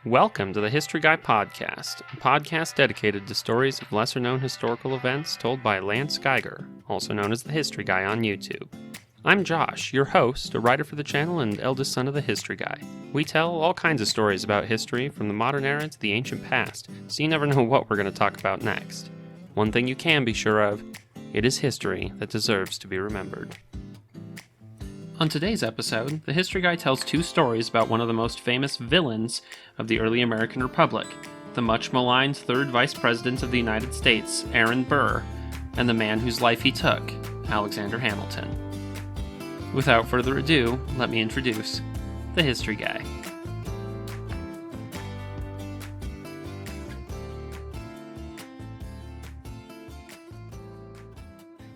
Welcome to the History Guy Podcast, a podcast dedicated to stories of lesser-known historical events told by Lance Geiger, also known as the History Guy on YouTube. I'm Josh, your host, a writer for the channel and eldest son of the History Guy. We tell all kinds of stories about history, from the modern era to the ancient past, so you never know what we're going to talk about next. One thing you can be sure of, it is history that deserves to be remembered. On today's episode, the History Guy tells two stories about one of the most famous villains of the early American Republic, the much maligned third Vice President of the United States, Aaron Burr, and the man whose life he took, Alexander Hamilton. Without further ado, let me introduce the History Guy.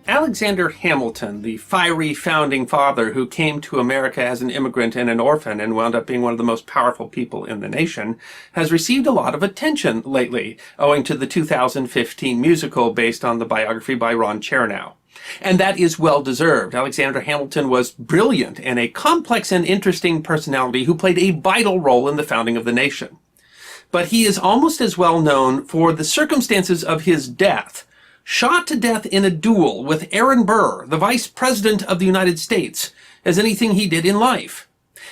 Alexander Hamilton, the fiery founding father who came to America as an immigrant and an orphan and wound up being one of the most powerful people in the nation, has received a lot of attention lately, owing to the 2015 musical based on the biography by Ron Chernow. And that is well-deserved. Alexander Hamilton was brilliant and a complex and interesting personality who played a vital role in the founding of the nation. But he is almost as well known for the circumstances of his death. Shot to death in a duel with Aaron Burr, the Vice President of the United States, as anything he did in life.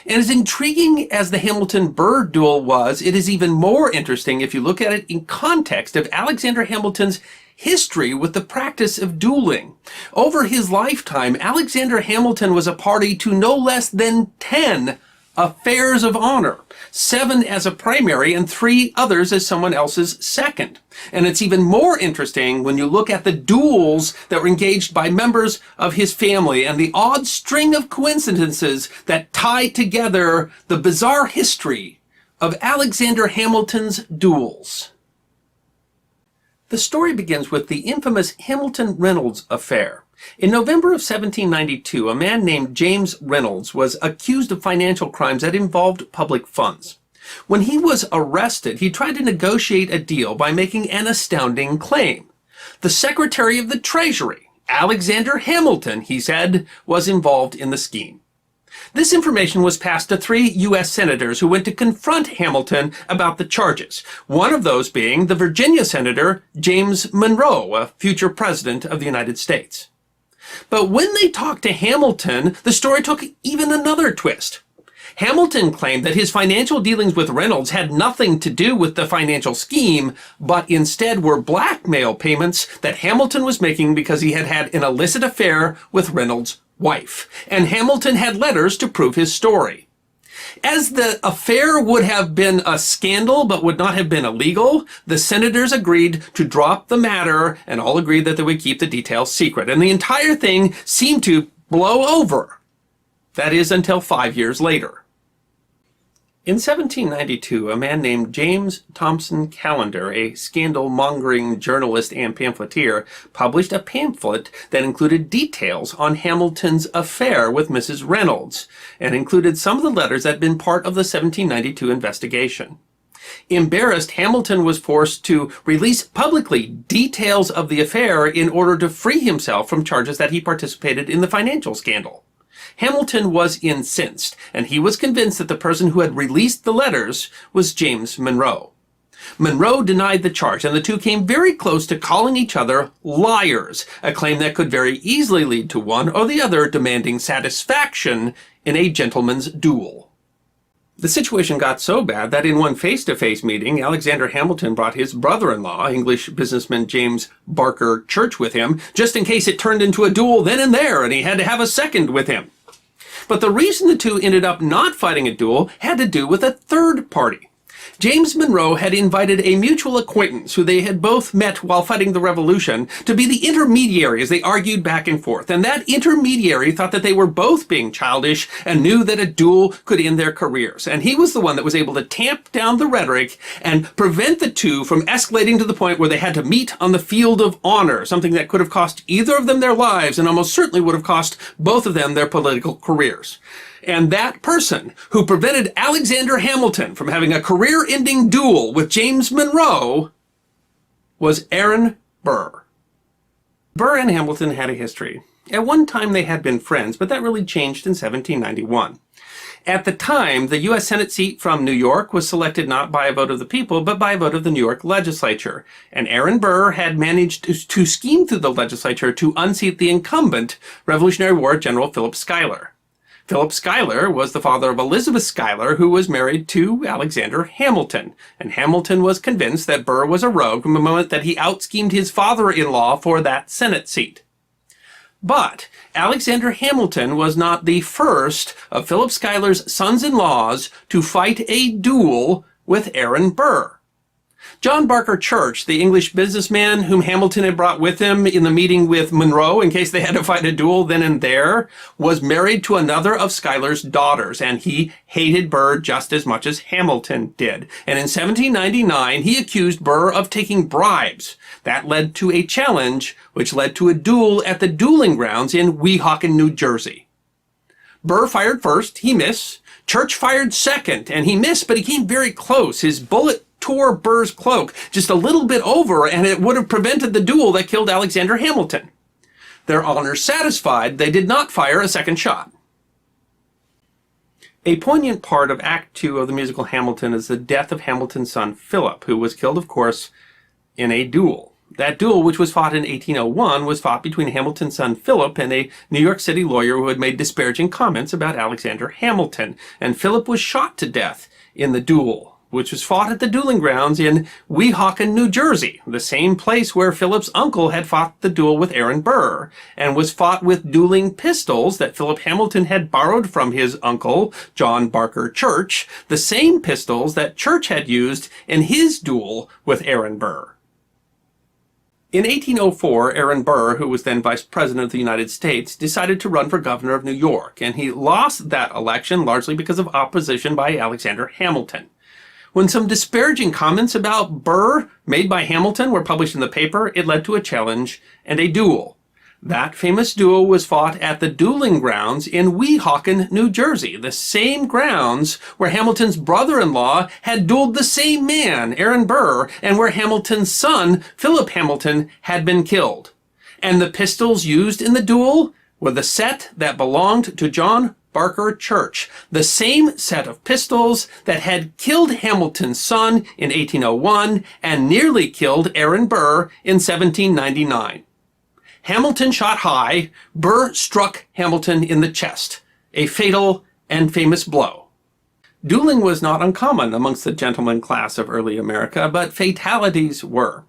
And as intriguing as the Hamilton-Burr duel was, it is even more interesting if you look at it in context of Alexander Hamilton's history with the practice of dueling. Over his lifetime, Alexander Hamilton was a party to no less than 10 affairs of honor, 7 as a primary and 3 others as someone else's second. And it's even more interesting when you look at the duels that were engaged by members of his family and the odd string of coincidences that tie together the bizarre history of Alexander Hamilton's duels. The story begins with the infamous Hamilton Reynolds affair. In November of 1792, a man named James Reynolds was accused of financial crimes that involved public funds. When he was arrested, he tried to negotiate a deal by making an astounding claim. The Secretary of the Treasury, Alexander Hamilton, he said, was involved in the scheme. This information was passed to 3 U.S. senators who went to confront Hamilton about the charges, one of those being the Virginia Senator James Monroe, a future president of the United States. But when they talked to Hamilton, the story took even another twist. Hamilton claimed that his financial dealings with Reynolds had nothing to do with the financial scheme, but instead were blackmail payments that Hamilton was making because he had had an illicit affair with Reynolds' wife. And Hamilton had letters to prove his story. As the affair would have been a scandal but would not have been illegal, the senators agreed to drop the matter and all agreed that they would keep the details secret. And the entire thing seemed to blow over. That is, until 5 years later. In 1792, a man named James Thompson Callender, a scandal-mongering journalist and pamphleteer, published a pamphlet that included details on Hamilton's affair with Mrs. Reynolds, and included some of the letters that had been part of the 1792 investigation. Embarrassed, Hamilton was forced to release publicly details of the affair in order to free himself from charges that he participated in the financial scandal. Hamilton was incensed, and he was convinced that the person who had released the letters was James Monroe. Monroe denied the charge, and the two came very close to calling each other liars, a claim that could very easily lead to one or the other demanding satisfaction in a gentleman's duel. The situation got so bad that in one face-to-face meeting, Alexander Hamilton brought his brother-in-law, English businessman James Barker Church, with him, just in case it turned into a duel then and there, and he had to have a second with him. But the reason the two ended up not fighting a duel had to do with a third party. James Monroe had invited a mutual acquaintance who they had both met while fighting the Revolution to be the intermediary as they argued back and forth. And that intermediary thought that they were both being childish and knew that a duel could end their careers. And he was the one that was able to tamp down the rhetoric and prevent the two from escalating to the point where they had to meet on the field of honor, something that could have cost either of them their lives and almost certainly would have cost both of them their political careers. And that person who prevented Alexander Hamilton from having a career-ending duel with James Monroe was Aaron Burr. Burr and Hamilton had a history. At one time they had been friends, but that really changed in 1791. At the time, the U.S. Senate seat from New York was selected not by a vote of the people, but by a vote of the New York legislature. And Aaron Burr had managed to scheme through the legislature to unseat the incumbent Revolutionary War General Philip Schuyler. Philip Schuyler was the father of Elizabeth Schuyler, who was married to Alexander Hamilton. And Hamilton was convinced that Burr was a rogue from the moment that he out-schemed his father-in-law for that Senate seat. But Alexander Hamilton was not the first of Philip Schuyler's sons-in-laws to fight a duel with Aaron Burr. John Barker Church, the English businessman whom Hamilton had brought with him in the meeting with Monroe in case they had to fight a duel then and there, was married to another of Schuyler's daughters, and he hated Burr just as much as Hamilton did. And in 1799, he accused Burr of taking bribes. That led to a challenge, which led to a duel at the dueling grounds in Weehawken, New Jersey. Burr fired first, he missed. Church fired second, and he missed, but he came very close. His bullet tore Burr's cloak just a little bit over, and it would have prevented the duel that killed Alexander Hamilton. Their honor satisfied, they did not fire a second shot. A poignant part of Act 2 of the musical Hamilton is the death of Hamilton's son Philip, who was killed, of course, in a duel. That duel, which was fought in 1801, was fought between Hamilton's son Philip and a New York City lawyer who had made disparaging comments about Alexander Hamilton. And Philip was shot to death in the duel, which was fought at the dueling grounds in Weehawken, New Jersey, the same place where Philip's uncle had fought the duel with Aaron Burr, and was fought with dueling pistols that Philip Hamilton had borrowed from his uncle, John Barker Church, the same pistols that Church had used in his duel with Aaron Burr. In 1804, Aaron Burr, who was then Vice President of the United States, decided to run for governor of New York, and he lost that election largely because of opposition by Alexander Hamilton. When some disparaging comments about Burr made by Hamilton were published in the paper, it led to a challenge and a duel. That famous duel was fought at the dueling grounds in Weehawken, New Jersey, the same grounds where Hamilton's brother-in-law had dueled the same man, Aaron Burr, and where Hamilton's son, Philip Hamilton, had been killed. And the pistols used in the duel were the set that belonged to John Barker Church, the same set of pistols that had killed Hamilton's son in 1801 and nearly killed Aaron Burr in 1799. Hamilton shot high. Burr struck Hamilton in the chest, a fatal and famous blow. Dueling was not uncommon amongst the gentleman class of early America, but fatalities were.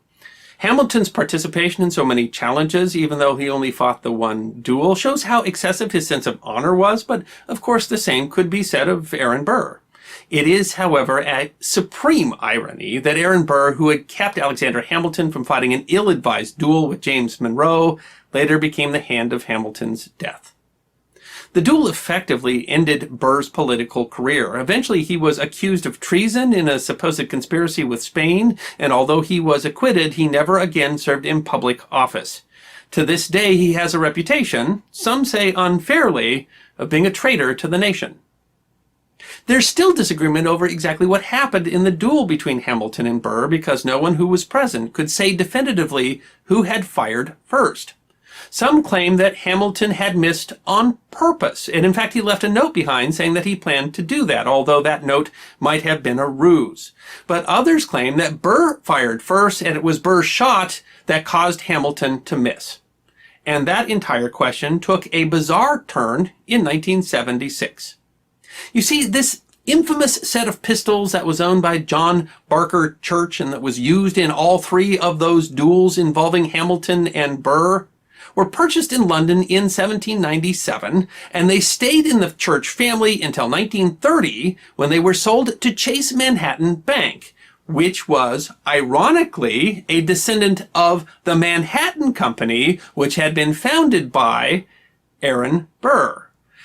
Hamilton's participation in so many challenges, even though he only fought the one duel, shows how excessive his sense of honor was, but of course the same could be said of Aaron Burr. It is, however, a supreme irony that Aaron Burr, who had kept Alexander Hamilton from fighting an ill-advised duel with James Monroe, later became the hand of Hamilton's death. The duel effectively ended Burr's political career. Eventually, he was accused of treason in a supposed conspiracy with Spain, and although he was acquitted, he never again served in public office. To this day, he has a reputation, some say unfairly, of being a traitor to the nation. There's still disagreement over exactly what happened in the duel between Hamilton and Burr because no one who was present could say definitively who had fired first. Some claim that Hamilton had missed on purpose, and in fact he left a note behind saying that he planned to do that, although that note might have been a ruse. But others claim that Burr fired first and it was Burr's shot that caused Hamilton to miss. And that entire question took a bizarre turn in 1976. You see, this infamous set of pistols that was owned by John Barker Church and that was used in all three of those duels involving Hamilton and Burr were purchased in London in 1797, and they stayed in the Church family until 1930 when they were sold to Chase Manhattan Bank, which was, ironically, a descendant of the Manhattan Company, which had been founded by Aaron Burr.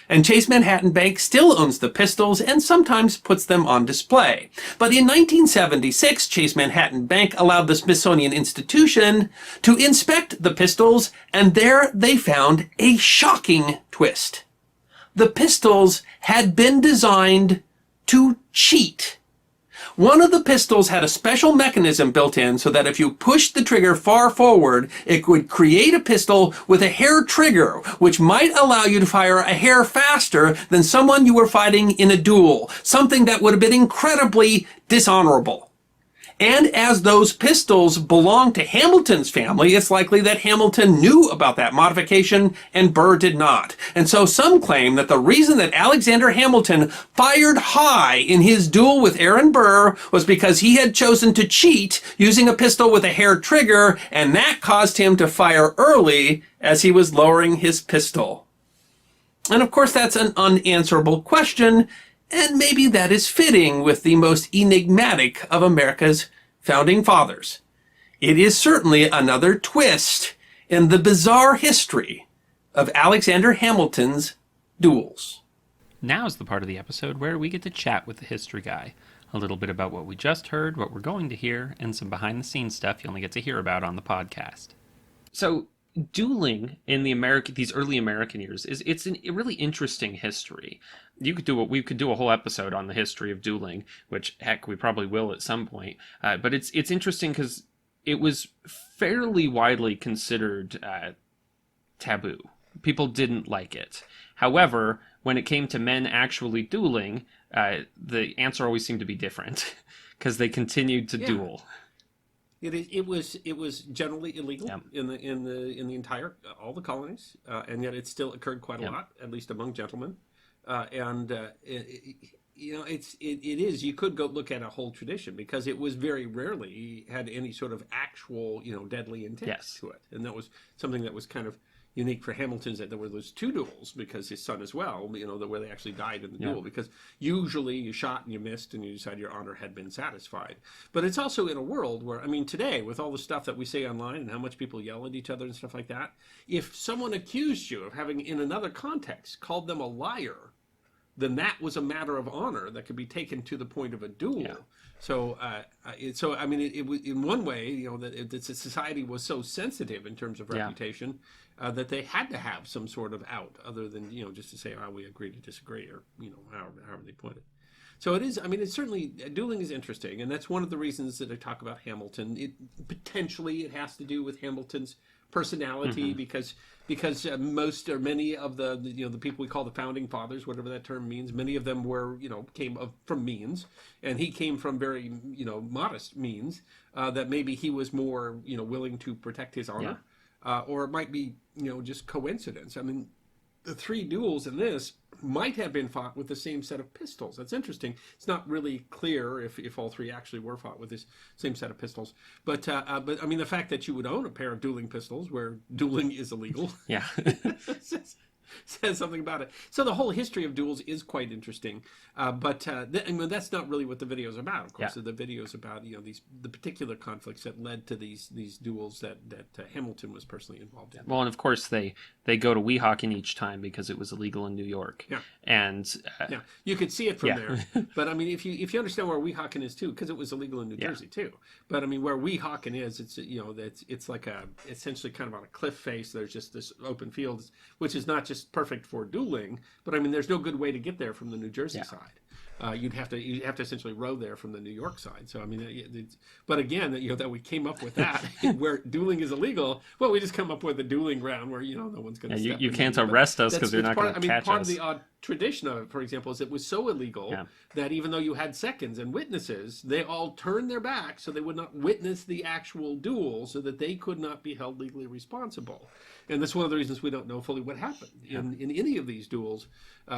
And Chase Manhattan Bank still owns the pistols and sometimes puts them on display. But in 1976, Chase Manhattan Bank allowed the Smithsonian Institution to inspect the pistols, and there they found a shocking twist. The pistols had been designed to cheat. One of the pistols had a special mechanism built in so that if you pushed the trigger far forward, it would create a pistol with a hair trigger, which might allow you to fire a hair faster than someone you were fighting in a duel, something that would have been incredibly dishonorable. And as those pistols belonged to Hamilton's family, it's likely that Hamilton knew about that modification and Burr did not. And so some claim that the reason that Alexander Hamilton fired high in his duel with Aaron Burr was because he had chosen to cheat using a pistol with a hair trigger, and that caused him to fire early as he was lowering his pistol. And of course, that's an unanswerable question, and maybe that is fitting with the most enigmatic of America's founding fathers. It is certainly another twist in the bizarre history of Alexander Hamilton's duels. Now is the part of the episode where we get to chat with the history guy. A little bit about what we just heard, what we're going to hear, and some behind-the-scenes stuff you only get to hear about on the podcast. So, dueling in these early American years it's a really interesting history. We could do a whole episode on the history of dueling, which heck we probably will at some point. But it's interesting because it was fairly widely considered taboo. People didn't like it. However, when it came to men actually dueling, the answer always seemed to be different because they continued to duel. It was generally illegal in the entire all the colonies, and yet it still occurred quite a lot, at least among gentlemen. It is. You could go look at a whole tradition because it was very rarely had any sort of actual deadly intent to it, and that was something that was kind of unique for Hamilton's, that there were those two duels because his son as well, where they actually died in the duel, because usually you shot and you missed and you decided your honor had been satisfied. But it's also in a world where, today with all the stuff that we say online and how much people yell at each other and stuff like that, if someone accused you of having in another context called them a liar, then that was a matter of honor that could be taken to the point of a duel. Yeah. So, it was in one way, that society was so sensitive in terms of reputation that they had to have some sort of out, other than just to say, we agree to disagree, or however they put it. So it is. It's certainly, dueling is interesting, and that's one of the reasons that I talk about Hamilton. It has to do with Hamilton's personality, because most or many of the people we call the founding fathers, whatever that term means, many of them were came from means, and he came from very modest means, that maybe he was more willing to protect his honor, or it might be just coincidence. The three duels in this might have been fought with the same set of pistols. That's interesting. It's not really clear if all three actually were fought with this same set of pistols. But the fact that you would own a pair of dueling pistols where dueling is illegal, says something about it. So the whole history of duels is quite interesting. But that's not really what the video is about. Of course, the video is about the particular conflicts that led to these duels that Hamilton was personally involved in. Well, and of course they go to Weehawken each time because it was illegal in New York. Yeah, and you could see it from there. But if you understand where Weehawken is too, because it was illegal in New Jersey too. But where Weehawken is, it's like essentially kind of on a cliff face. There's just this open field, which is not just perfect for dueling, but there's no good way to get there from the New Jersey side. You'd have to essentially row there from the New York side. So but again, that we came up with that where dueling is illegal. Well, we just come up with a dueling ground where no one's going to. You can't arrest us because you're not going to catch us. Part of the odd tradition of it, for example, is it was so illegal that even though you had seconds and witnesses, they all turned their backs so they would not witness the actual duel, so that they could not be held legally responsible. And that's one of the reasons we don't know fully what happened in any of these duels,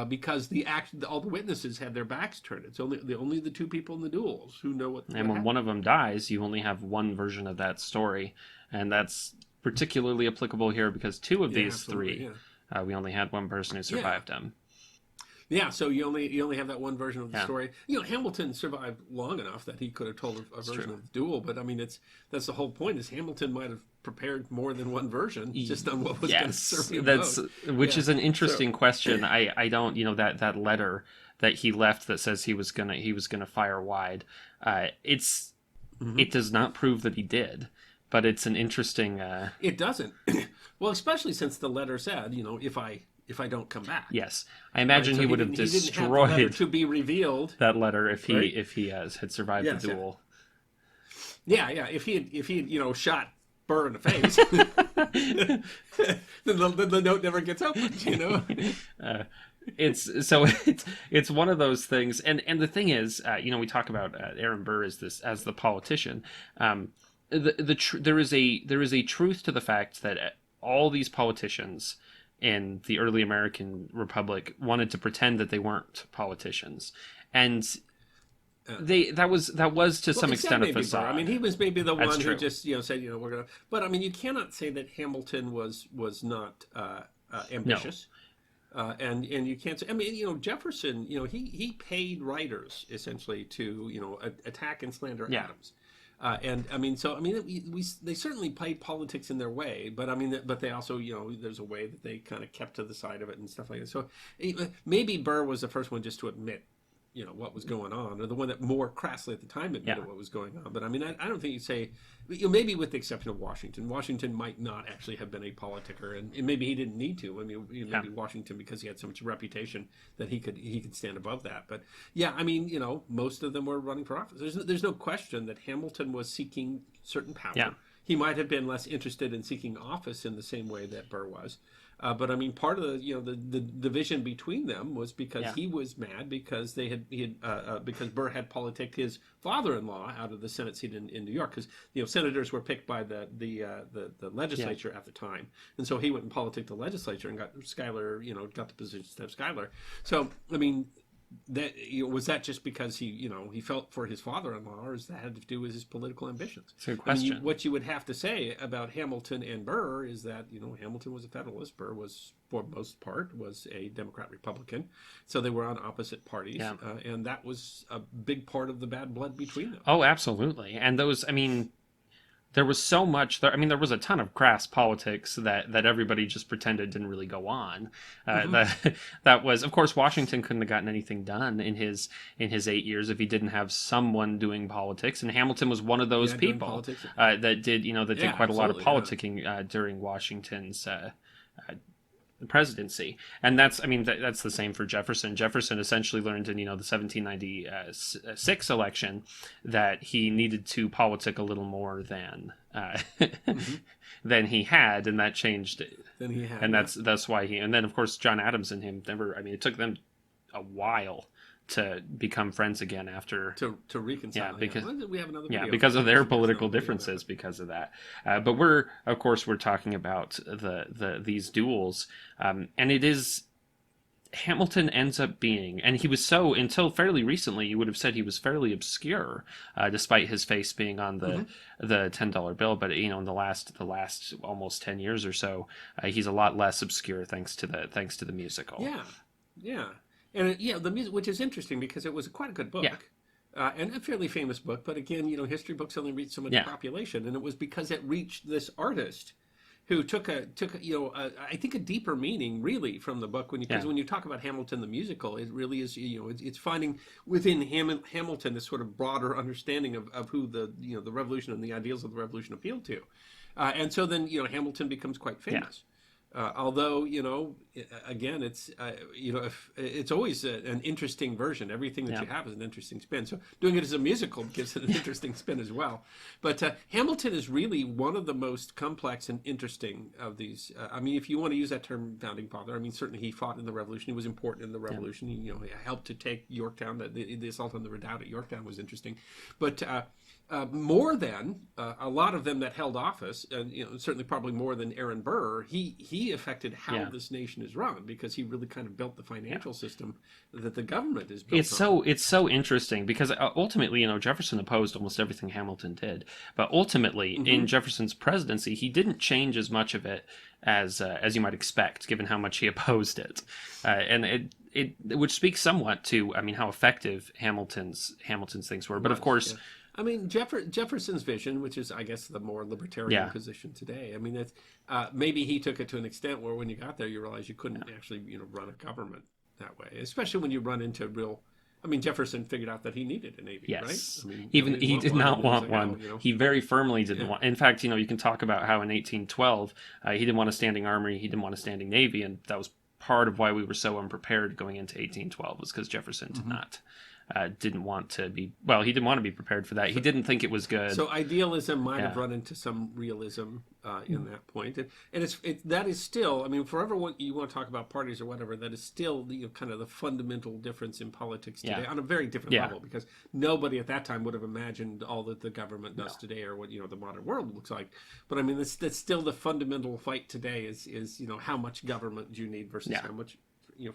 because all the witnesses had their backs turned. It's only the two people in the duels who know what. And when one of them dies, you only have one version of that story, and that's particularly applicable here because two of these three, we only had one person who survived them. Yeah, so you only have that one version of the story. Hamilton survived long enough that he could have told a version of the duel, but that's the whole point. Is Hamilton might have prepared more than one version, just on what was going to serve him most. Which is an interesting question. I don't that letter that he left that says he was gonna fire wide. It does not prove that he did, but it's an interesting. It doesn't. Well, especially since the letter said, if if I don't come back. Yes, I imagine he would have destroyed the letter to be revealed. That letter if he had survived the duel. Yeah, if he had shot Burr in the face, then the note never gets opened. It's one of those things, and the thing is, we talk about Aaron Burr as the politician. There is a truth to the fact that all these politicians in the early American Republic wanted to pretend that they weren't politicians, and that was to some extent a facade. I mean, he was maybe the one who just said we're gonna. But I mean, you cannot say that Hamilton was not ambitious. No. And you can't say. I mean, Jefferson. He paid writers essentially to attack and slander Adams. And I mean, they certainly played politics in their way, but I mean, but they also, there's a way that they kind of kept to the side of it and stuff like that. So maybe Burr was the first one just to admit, what was going on, or the one that more crassly at the time admitted what was going on. But I mean, I don't think you'd say, maybe with the exception of Washington. Washington might not actually have been a politicker, and maybe he didn't need to. I mean, maybe Washington, because he had so much reputation that he could stand above that. But yeah, I mean, most of them were running for office. There's no question that Hamilton was seeking certain power. Yeah. He might have been less interested in seeking office in the same way that Burr was. But I mean, part of the division between them was because he was mad because because Burr had politicked his father-in-law out of the Senate seat in New York, because senators were picked by the legislature at the time, and so he went and politicked the legislature and got Schuyler, got the position instead of Schuyler. So I mean, that was that just because he felt for his father-in-law, or does that had to do with his political ambitions? It's a good question. I mean, what you would have to say about Hamilton and Burr is that Hamilton was a Federalist, Burr was, for most part, was a Democrat Republican, so they were on opposite parties, and that was a big part of the bad blood between them. Oh, absolutely. And those, I mean, there was so much there. I mean, there was a ton of crass politics that everybody just pretended didn't really go on. That was, of course, Washington couldn't have gotten anything done in his 8 years if he didn't have someone doing politics. And Hamilton was one of those people that did quite a lot of politicking during Washington's presidency. And that's the same for Jefferson. Jefferson essentially learned in the 1796 election that he needed to politic a little more than than he had, and that changed it. And that's why and then of course John Adams and him it took them a while to become friends again after to reconcile. Because we have another video because of their political differences, because of that. But we're talking about these duels, and it is Hamilton ends up being, and he was so until fairly recently, you would have said he was fairly obscure, despite his face being on the $10 bill. But in the last almost 10 years or so, he's a lot less obscure thanks to the musical. Yeah. And the music, which is interesting because it was quite a good book, and a fairly famous book. But again, history books only reach so much population, and it was because it reached this artist who took I think a deeper meaning really from the book. Because when you talk about Hamilton the musical, it really is it's finding within Hamilton this sort of broader understanding of who the revolution and the ideals of the revolution appealed to, and so then Hamilton becomes quite famous. Although, again, it's it's always an interesting version. Everything that you have is an interesting spin. So doing it as a musical gives it an interesting spin as well. But Hamilton is really one of the most complex and interesting of these. I mean, if you want to use that term, founding father, I mean, certainly he fought in the Revolution. He was important in the Revolution. He helped to take Yorktown. The assault on the redoubt at Yorktown was interesting. But more than a lot of them that held office, and certainly probably more than Aaron Burr, he affected how this nation is run, because he really kind of built the financial system that the government is built on. It's so interesting because ultimately, Jefferson opposed almost everything Hamilton did, but ultimately in Jefferson's presidency, he didn't change as much of it as you might expect, given how much he opposed it, and which speaks somewhat to how effective Hamilton's things were. But of course. I mean, Jefferson's vision, which is, I guess, the more libertarian position today. I mean, that's maybe he took it to an extent where when you got there, you realize you couldn't actually, run a government that way, especially when you run into real. I mean, Jefferson figured out that he needed a navy, right? I mean, even he did not want one. He very firmly didn't want. In fact, you can talk about how in 1812 he didn't want a standing army, he didn't want a standing navy, and that was part of why we were so unprepared going into 1812 was because Jefferson didn't want to be, well, he didn't want to be prepared for that. He didn't think it was good. So idealism might have run into some realism in that point. And that is still, I mean, forever you want to talk about parties or whatever, that is still kind of the fundamental difference in politics today on a very different level, because nobody at that time would have imagined all that the government does today or what, the modern world looks like. But I mean, that's still the fundamental fight today is how much government do you need versus how much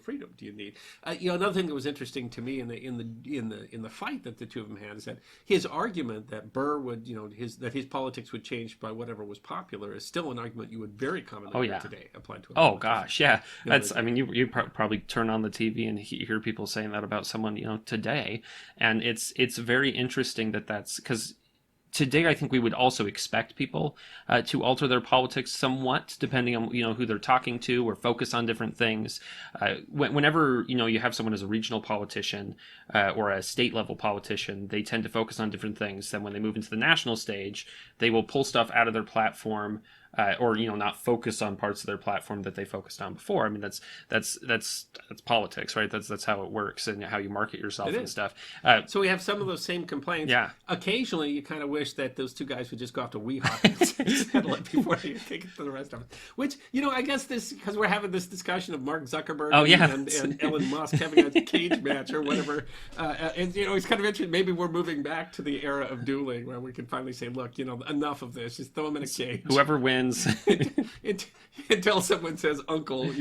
freedom do you need? Another thing that was interesting to me in the fight that the two of them had is that his argument that Burr would, that his politics would change by whatever was popular is still an argument you would very commonly hear today applied to. Oh gosh, yeah. That's. I mean, you probably turn on the TV and hear people saying that about someone today, and it's very interesting that's because. Today, I think we would also expect people to alter their politics somewhat, depending on who they're talking to, or focus on different things. Whenever you have someone as a regional politician or a state level politician, they tend to focus on different things. Then when they move into the national stage, they will pull stuff out of their platform. Or not focus on parts of their platform that they focused on before. I mean, that's politics, right? That's how it works, and how you market yourself and stuff. So we have some of those same complaints. Yeah. Occasionally, you kind of wish that those two guys would just go off to Weehawken and let before they take it to the rest of us. Which I guess because we're having this discussion of Mark Zuckerberg and Elon Musk having a cage match or whatever, and it's kind of interesting. Maybe we're moving back to the era of dueling where we can finally say, look, enough of this. Just throw them in a cage. Whoever wins. Until someone says uncle,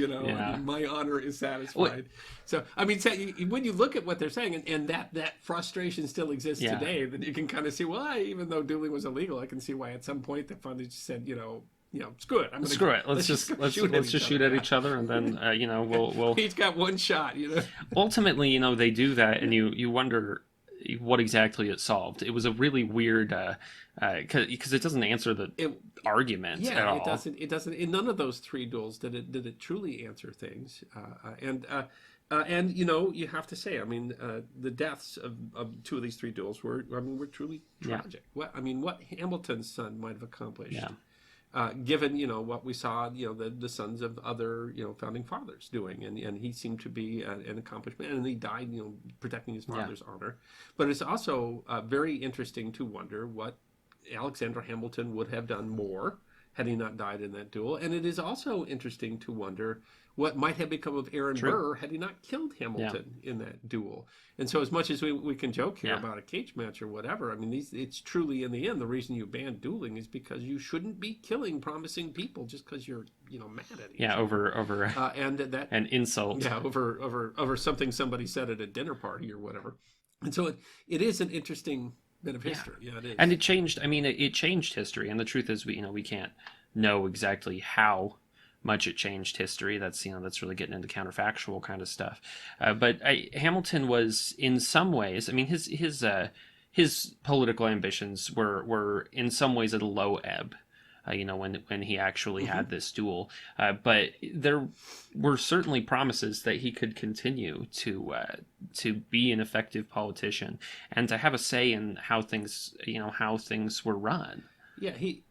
my honor is satisfied. So I mean, when you look at what they're saying, and that frustration still exists today, then you can kind of see why, even though dueling was illegal, I can see why at some point they finally just said, screw it. Screw it. Let's just shoot at each other, and then we'll. He's got one shot. Ultimately, they do that, and you wonder what exactly it solved. It was a really weird because it doesn't answer the argument at all. It doesn't in none of those three duels did it truly answer things. And you have to say, I mean, the deaths of two of these three duels were truly tragic. What Hamilton's son might have accomplished, given what we saw, the sons of other founding fathers doing, and he seemed to be an accomplishment, and he died protecting his father's honor. But it's also very interesting to wonder what Alexander Hamilton would have done more had he not died in that duel. And it is also interesting to wonder what might have become of Aaron Burr had he not killed Hamilton in that duel. And so as much as we can joke here about a cage match or whatever, I mean, it's truly, in the end, the reason you ban dueling is because you shouldn't be killing promising people just because you're, mad at each other. Over an insult. Yeah, over something somebody said at a dinner party or whatever. And so it is an interesting bit of history. Yeah, it is. And it changed. I mean, it changed history. And the truth is, we can't know exactly how much it changed history. That's that's really getting into counterfactual kind of stuff. But Hamilton was, in some ways, I mean, his political ambitions were in some ways at a low ebb. When he actually had this duel, but there were certainly promises that he could continue to be an effective politician and to have a say in how things were run. Yeah, he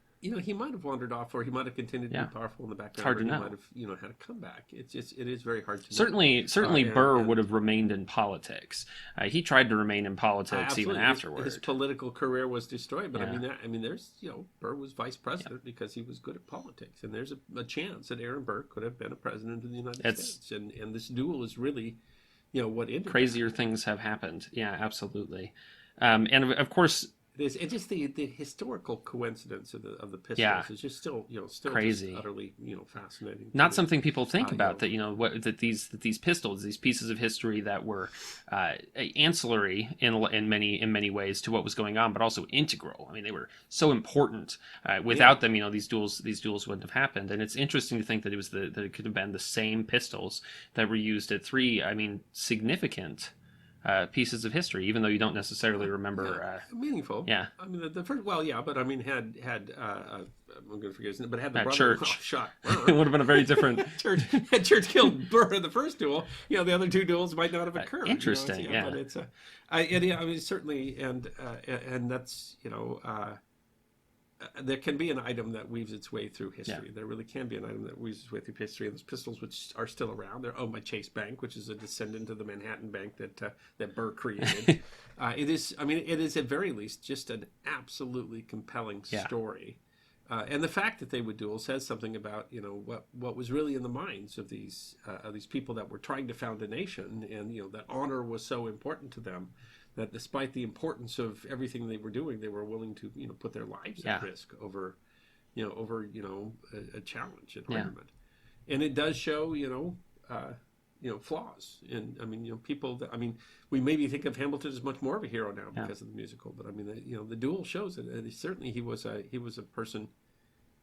might have wandered off, or he might have continued to be powerful in the background. It's hard to know. He might have had a comeback. It is very hard to know. Certainly, Burr would have remained in politics. He tried to remain in politics even afterwards. His political career was destroyed, but there's Burr was vice president because he was good at politics, and there's a chance that Aaron Burr could have been a president of the United States. And this duel is really, what ended. Crazier things have happened. Yeah, absolutely. And of course. It's just the historical coincidence of the pistols is just still crazy, just utterly fascinating. Not something people think about that these pistols, these pieces of history that were ancillary in many ways to what was going on, but also integral. I mean, they were so important. Without them, these duels wouldn't have happened. And it's interesting to think that that it could have been the same pistols that were used at three. I mean, significant. Pieces of history, even though you don't necessarily remember. Meaningful. Yeah. I mean, the first. Well, yeah, but I mean, had I'm going to forget his name, but had the brother Church shot Burr, it would have been a very different. Church killed Burr in the first duel. The other two duels might not have occurred. Interesting. But it's I mean, certainly, and that's there can be an item that weaves its way through history. Yeah. There really can be an item that weaves its way through history. And those pistols, which are still around, they're owned by Chase Bank, which is a descendant of the Manhattan Bank that Burr created. It is at very least just an absolutely compelling story. And the fact that they would duel says something about what was really in the minds of these people that were trying to found a nation, and that honor was so important to them that despite the importance of everything they were doing, they were willing to put their lives at risk over a challenge, an argument. And it does show flaws. And people that, we maybe think of Hamilton as much more of a hero now because of the musical, but the duel shows it. And certainly he was a person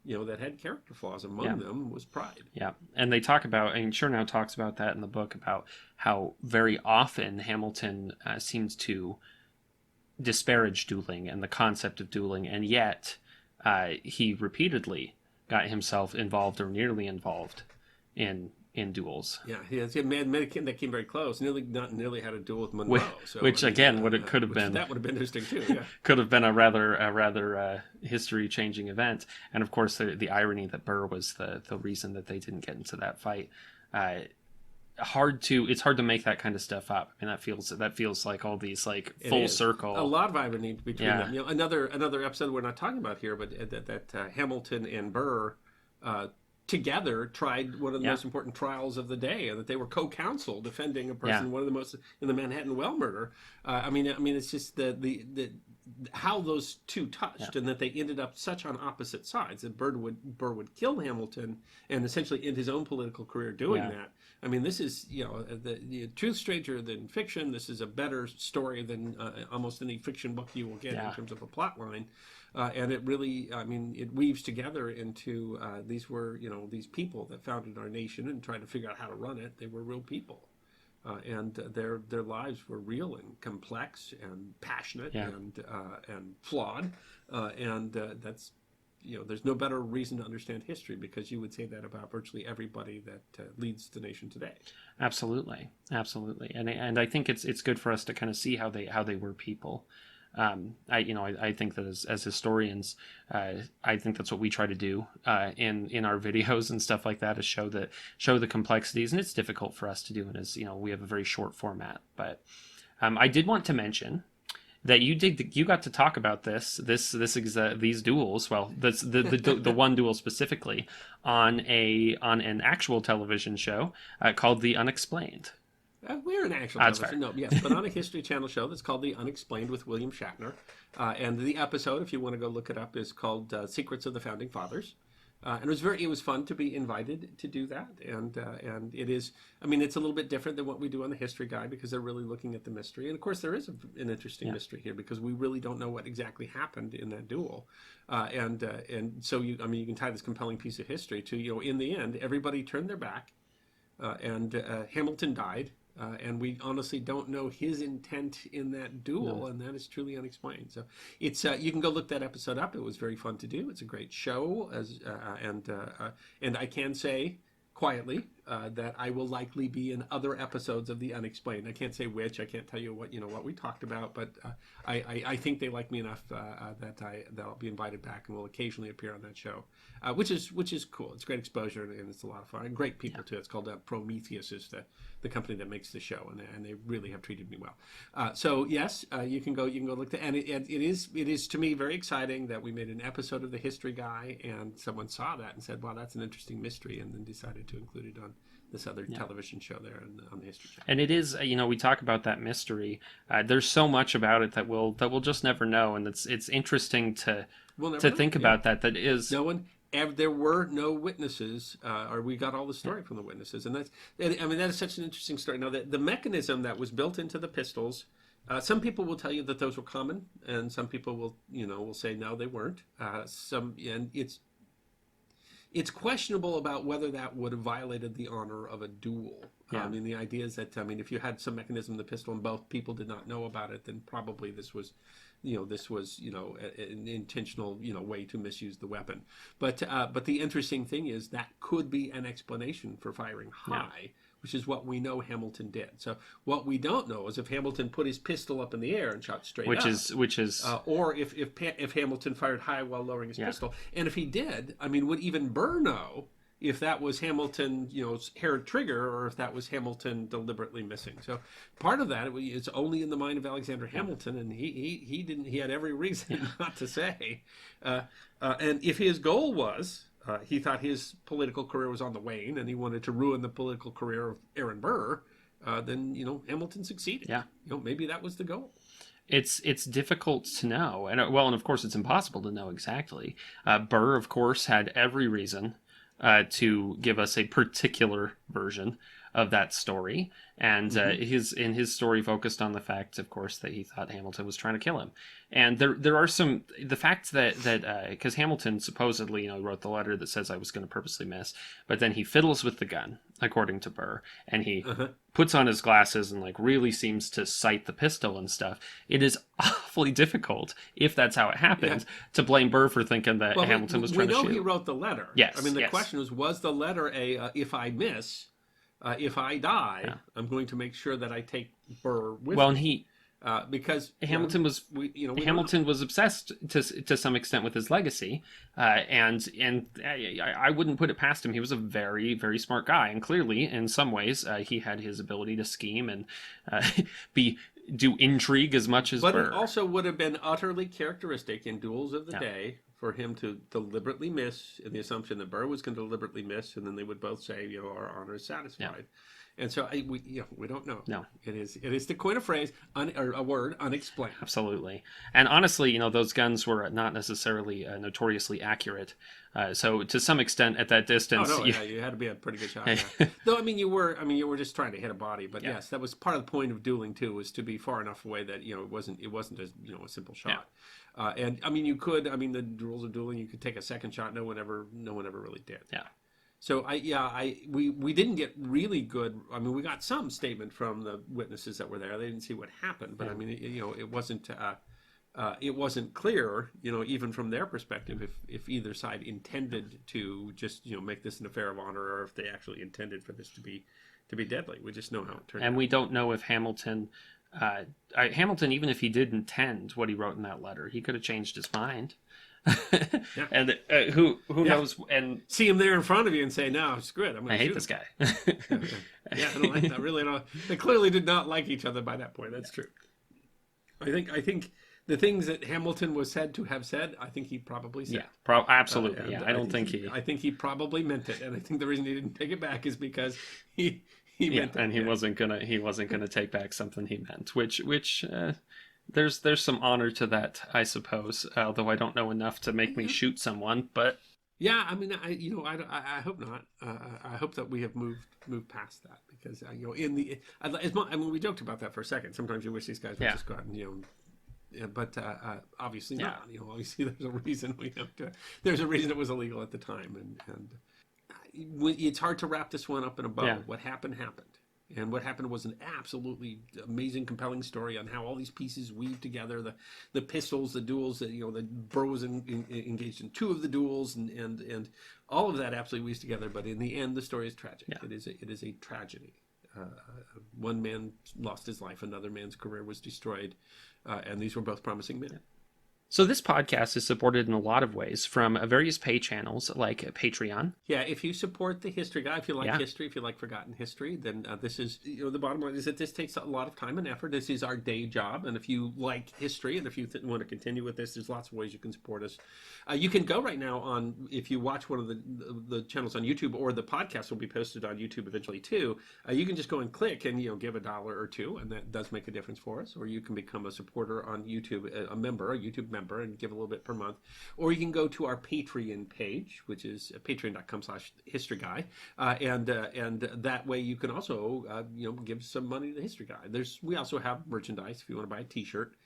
that had character flaws. Among them was pride. Yeah, and they talk about, and Chernow talks about that in the book, about how very often Hamilton seems to disparage dueling and the concept of dueling, and yet he repeatedly got himself involved or nearly involved in duels. Yeah, he had men that came very close. Not nearly had a duel with Monroe. Which again, what it could have been. That would have been interesting too. Yeah, could have been a rather history-changing event. And of course, the irony that Burr was the reason that they didn't get into that fight. It's hard to make that kind of stuff up. That feels like all these full circle. A lot of irony between them. Another episode we're not talking about here, but that Hamilton and Burr together tried one of the most important trials of the day, and that they were co-counsel defending a person, one of the most in the Manhattan well murder. It's just the how those two touched, and that they ended up such on opposite sides. That Burr would kill Hamilton and essentially end his own political career doing that. This is the truth stranger than fiction. This is a better story than almost any fiction book you will get in terms of a plot line. And it really, it weaves together into these were, these people that founded our nation and tried to figure out how to run it. They were real people, and their lives were real and complex and passionate and flawed. That's there's no better reason to understand history, because you would say that about virtually everybody that leads the nation today. Absolutely, and I think it's good for us to kind of see how they were people. I think that as historians, I think that's what we try to do in our videos and stuff like that, is show the complexities, and it's difficult for us to do, and as we have a very short format. But I did want to mention that you got to talk about these duels. Well, the one duel specifically on an actual television show called The Unexplained. We're an actual television, no, yes, but on a History Channel show that's called The Unexplained with William Shatner. And the episode, if you want to go look it up, is called Secrets of the Founding Fathers. And it was fun to be invited to do that. And it is, it's a little bit different than what we do on the History Guide, because they're really looking at the mystery. And of course, there is an interesting mystery here, because we really don't know what exactly happened in that duel. And so you can tie this compelling piece of history to, in the end, everybody turned their back, and Hamilton died. And we honestly don't know his intent in that duel, and that is truly unexplained. So it's you can go look that episode up. It was very fun to do. It's a great show, and I can say quietly that I will likely be in other episodes of The Unexplained. I can't say which. I can't tell you what we talked about, but I think they like me enough that I'll be invited back and will occasionally appear on that show, which is cool. It's great exposure, and it's a lot of fun, and great people too. It's called Prometheus, is the company that makes the show, and they really have treated me well. So yes, you can go look and it is to me very exciting that we made an episode of The History Guy, and someone saw that and said, wow, that's an interesting mystery, and then decided to include it on this other television show there on the History Channel. And it is, we talk about that mystery. There's so much about it that we'll just never know, and it's interesting to think about that. That is no one. There were no witnesses, or we got all the story from the witnesses, and that is such an interesting story. Now, the mechanism that was built into the pistols, some people will tell you that those were common, and some people will say no, they weren't. And it's questionable about whether that would have violated the honor of a duel. Yeah. The idea is that if you had some mechanism in the pistol and both people did not know about it, then probably this was an intentional way to misuse the weapon. But the interesting thing is that could be an explanation for firing high which is what we know Hamilton did. So what we don't know is if Hamilton put his pistol up in the air and shot straight up. Which is or if Hamilton fired high while lowering his pistol. And if he did, I mean, would even Burr know if that was Hamilton, hair trigger, or if that was Hamilton deliberately missing? So part of that is only in the mind of Alexander Hamilton, and he didn't. He had every reason not to say. And if his goal was, he thought his political career was on the wane, and he wanted to ruin the political career of Aaron Burr, then Hamilton succeeded. Yeah, maybe that was the goal. It's difficult to know, and of course it's impossible to know exactly. Burr, of course, had every reason to give us a particular version of that story, and his story focused on the fact, of course, that he thought Hamilton was trying to kill him. And there are the fact that because Hamilton supposedly wrote the letter that says I was going to purposely miss, but then he fiddles with the gun, according to Burr, and he puts on his glasses and really seems to sight the pistol and stuff. It is awfully difficult, if that's how it happened, to blame Burr for thinking that Hamilton was trying to shoot. We know he wrote the letter. Yes. I mean, the question was the letter a if I miss, if I die, I'm going to make sure that I take Burr with me. And he because Hamilton was obsessed to some extent with his legacy, and I wouldn't put it past him. He was a very, very smart guy, and clearly, in some ways, he had his ability to scheme and do intrigue as much as Burr. But it also would have been utterly characteristic in duels of the day for him to deliberately miss, in the assumption that Burr was going to deliberately miss, and then they would both say, our honor is satisfied. Yeah. And so we don't know. No, it is to coin a phrase, or a word, unexplained. Absolutely. And honestly, those guns were not necessarily notoriously accurate. So to some extent, at that distance, you had to be a pretty good shot. Yeah. Though you were just trying to hit a body. But yes, that was part of the point of dueling too, was to be far enough away that it wasn't a simple shot. Yeah. And you could. The rules of dueling, you could take a second shot. No one ever really did. Yeah. So we didn't get really good. We got some statement from the witnesses that were there. They didn't see what happened, but it wasn't clear, even from their perspective, if either side intended to just make this an affair of honor, or if they actually intended for this to be deadly. We just know how it turned out. And we don't know if Hamilton, even if he did intend what he wrote in that letter, he could have changed his mind. And who knows? And see him there in front of you and say, "No, screw it! I hate this guy." I don't like that. Really, no. They clearly did not like each other by that point. That's true. I think the things that Hamilton was said to have said, I think he probably said. Yeah, absolutely. I don't think he. I think he probably meant it, and I think the reason he didn't take it back is because he meant it. And he wasn't gonna take back something he meant, which. There's some honor to that, I suppose. Although I don't know enough to make me shoot someone, but yeah, I hope not. I hope that we have moved past that, because we joked about that for a second. Sometimes you wish these guys would just go out and but obviously not. Obviously there's a reason there's a reason it was illegal at the time, and it's hard to wrap this one up in a bow. What happened. And what happened was an absolutely amazing, compelling story on how all these pieces weave together. The pistols, the duels, that Burr was engaged in 2 of the duels, and all of that absolutely weaves together. But in the end, the story is tragic. Yeah. It is a tragedy. One man lost his life, another man's career was destroyed, and these were both promising men. So this podcast is supported in a lot of ways from various pay channels like Patreon. Yeah, if you support the History Guy, if you like history, if you like forgotten history, then this is, the bottom line is that this takes a lot of time and effort. This is our day job, and if you like history, and if you want to continue with this, there's lots of ways you can support us. You can go right now if you watch one of the channels on YouTube, or the podcast will be posted on YouTube eventually too, you can just go and click and give $1 or $2, and that does make a difference for us. Or you can become a supporter on YouTube, a YouTube member, and give a little bit per month. Or you can go to our Patreon page, which is patreon.com/historyguy, and that way you can also give some money to the History Guy. We also have merchandise if you want to buy a t-shirt.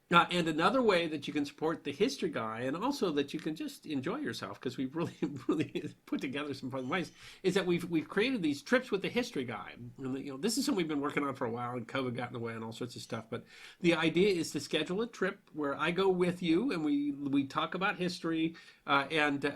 And another way that you can support the History Guy, and also that you can just enjoy yourself, because we've really, really put together some fun ways, is that we've created these trips with the History Guy. And, this is something we've been working on for a while, and COVID got in the way and all sorts of stuff. But the idea is to schedule a trip where I go with you, and we talk about history. And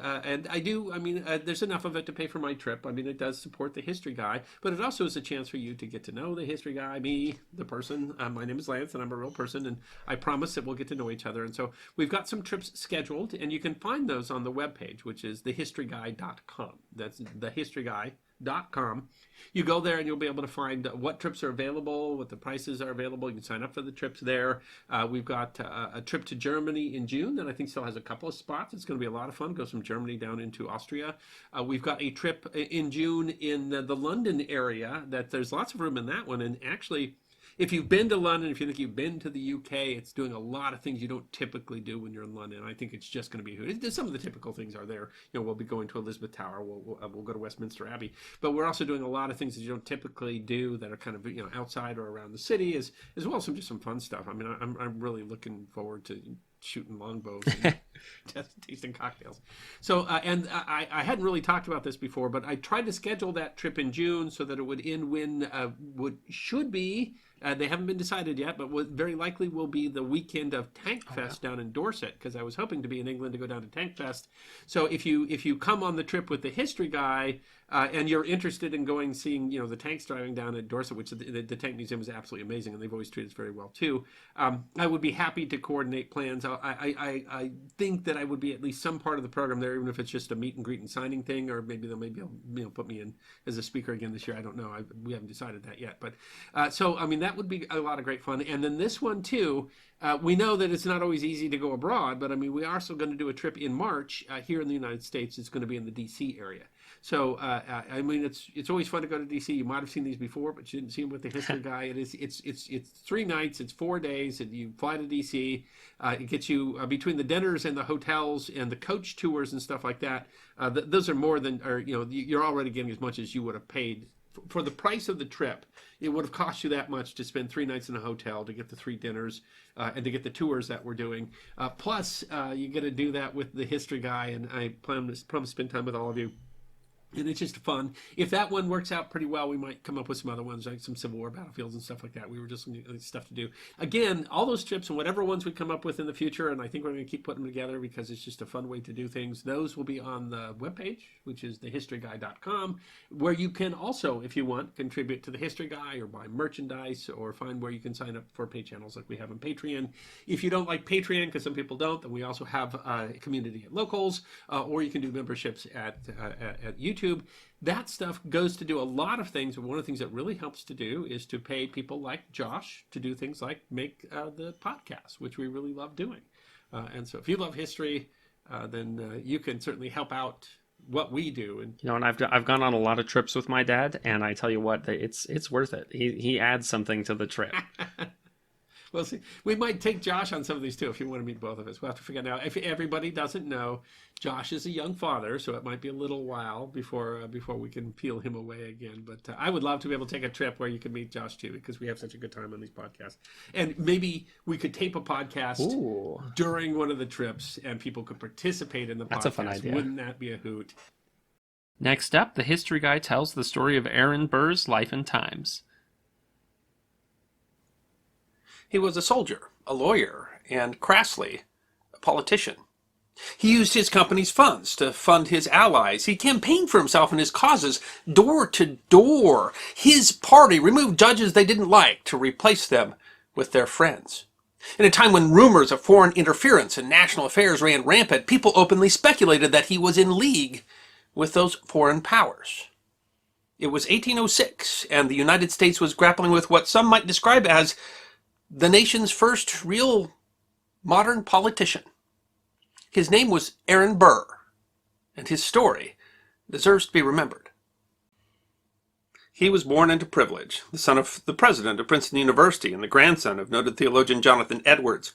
I do. I mean, there's enough of it to pay for my trip. I mean, it does support the History Guy, but it also is a chance for you to get to know the History Guy, me, the person. My name is Lance, and I'm a real person, and I promise that we'll get to know each other. And so we've got some trips scheduled, and you can find those on the webpage, which is thehistoryguy.com. That's thehistoryguy.com. You go there and you'll be able to find what trips are available, what the prices are available. You can sign up for the trips there. We've got a trip to Germany in June that I think still has a couple of spots. It's going to be a lot of fun. Goes from Germany down into Austria. We've got a trip in June in the London area that there's lots of room in that one. And actually, if you've been to London, if you think you've been to the UK, it's doing a lot of things you don't typically do when you're in London. I think it's just going to be a hoot. Some of the typical things are there. We'll be going to Elizabeth Tower. We'll go to Westminster Abbey. But we're also doing a lot of things that you don't typically do that are kind of outside or around the city, as well as some fun stuff. I mean, I'm really looking forward to shooting longbows and tasting cocktails. So, and I hadn't really talked about this before, but I tried to schedule that trip in June so that it would end when should be. They haven't been decided yet, but what very likely will be the weekend of Tank Fest down in Dorset, because I was hoping to be in England to go down to Tank Fest. So if you come on the trip with the History Guy, and you're interested in going seeing the tanks driving down at Dorset, which the Tank Museum is absolutely amazing, and they've always treated us very well too. I would be happy to coordinate plans. I think that I would be at least some part of the program there, even if it's just a meet and greet and signing thing, or maybe they'll put me in as a speaker again this year. I don't know. We haven't decided that yet, but so I mean that would be a lot of great fun. And then this one too. We know that it's not always easy to go abroad, but I mean, we are also going to do a trip in March here in the United States. It's going to be in the D.C. area. So, I mean, it's always fun to go to D.C. You might have seen these before, but you didn't see them with the History Guy. It's 3 nights, it's 4 days, and you fly to D.C. It gets you between the dinners and the hotels and the coach tours and stuff like that. Those are more than, you're already getting as much as you would have paid. For the price of the trip, it would have cost you that much to spend 3 nights in a hotel, to get the 3 dinners, and to get the tours that we're doing. Plus, you get to do that with the History Guy, and I promise to spend time with all of you. And it's just fun. If that one works out pretty well, we might come up with some other ones, like some Civil War battlefields and stuff like that. We were just looking at stuff to do. Again, all those trips and whatever ones we come up with in the future, and I think we're going to keep putting them together because it's just a fun way to do things. Those will be on the webpage, which is thehistoryguy.com, where you can also, if you want, contribute to the History Guy or buy merchandise or find where you can sign up for pay channels like we have on Patreon. If you don't like Patreon, because some people don't, then we also have a community at Locals, or you can do memberships at YouTube. That stuff goes to do a lot of things. And one of the things that really helps to do is to pay people like Josh to do things like make the podcast, which we really love doing. And so if you love history, then you can certainly help out what we do. And I've gone on a lot of trips with my dad, and I tell you what, it's worth it. He adds something to the trip. We'll see. We might take Josh on some of these too if you want to meet both of us. We'll have to figure it out. If everybody doesn't know, Josh is a young father, so it might be a little while before we can peel him away again. But I would love to be able to take a trip where you can meet Josh too, because we have such a good time on these podcasts. And maybe we could tape a podcast during one of the trips, and people could participate in the podcast. That's a fun idea. Wouldn't that be a hoot? Next up, the History Guy tells the story of Aaron Burr's life and times. He was a soldier, a lawyer, and crassly, a politician. He used his company's funds to fund his allies. He campaigned for himself and his causes door to door. His party removed judges they didn't like to replace them with their friends. In a time when rumors of foreign interference in national affairs ran rampant, people openly speculated that he was in league with those foreign powers. It was 1806, and the United States was grappling with what some might describe as the nation's first real modern politician. His name was Aaron Burr, and his story deserves to be remembered. He was born into privilege, the son of the president of Princeton University and the grandson of noted theologian Jonathan Edwards.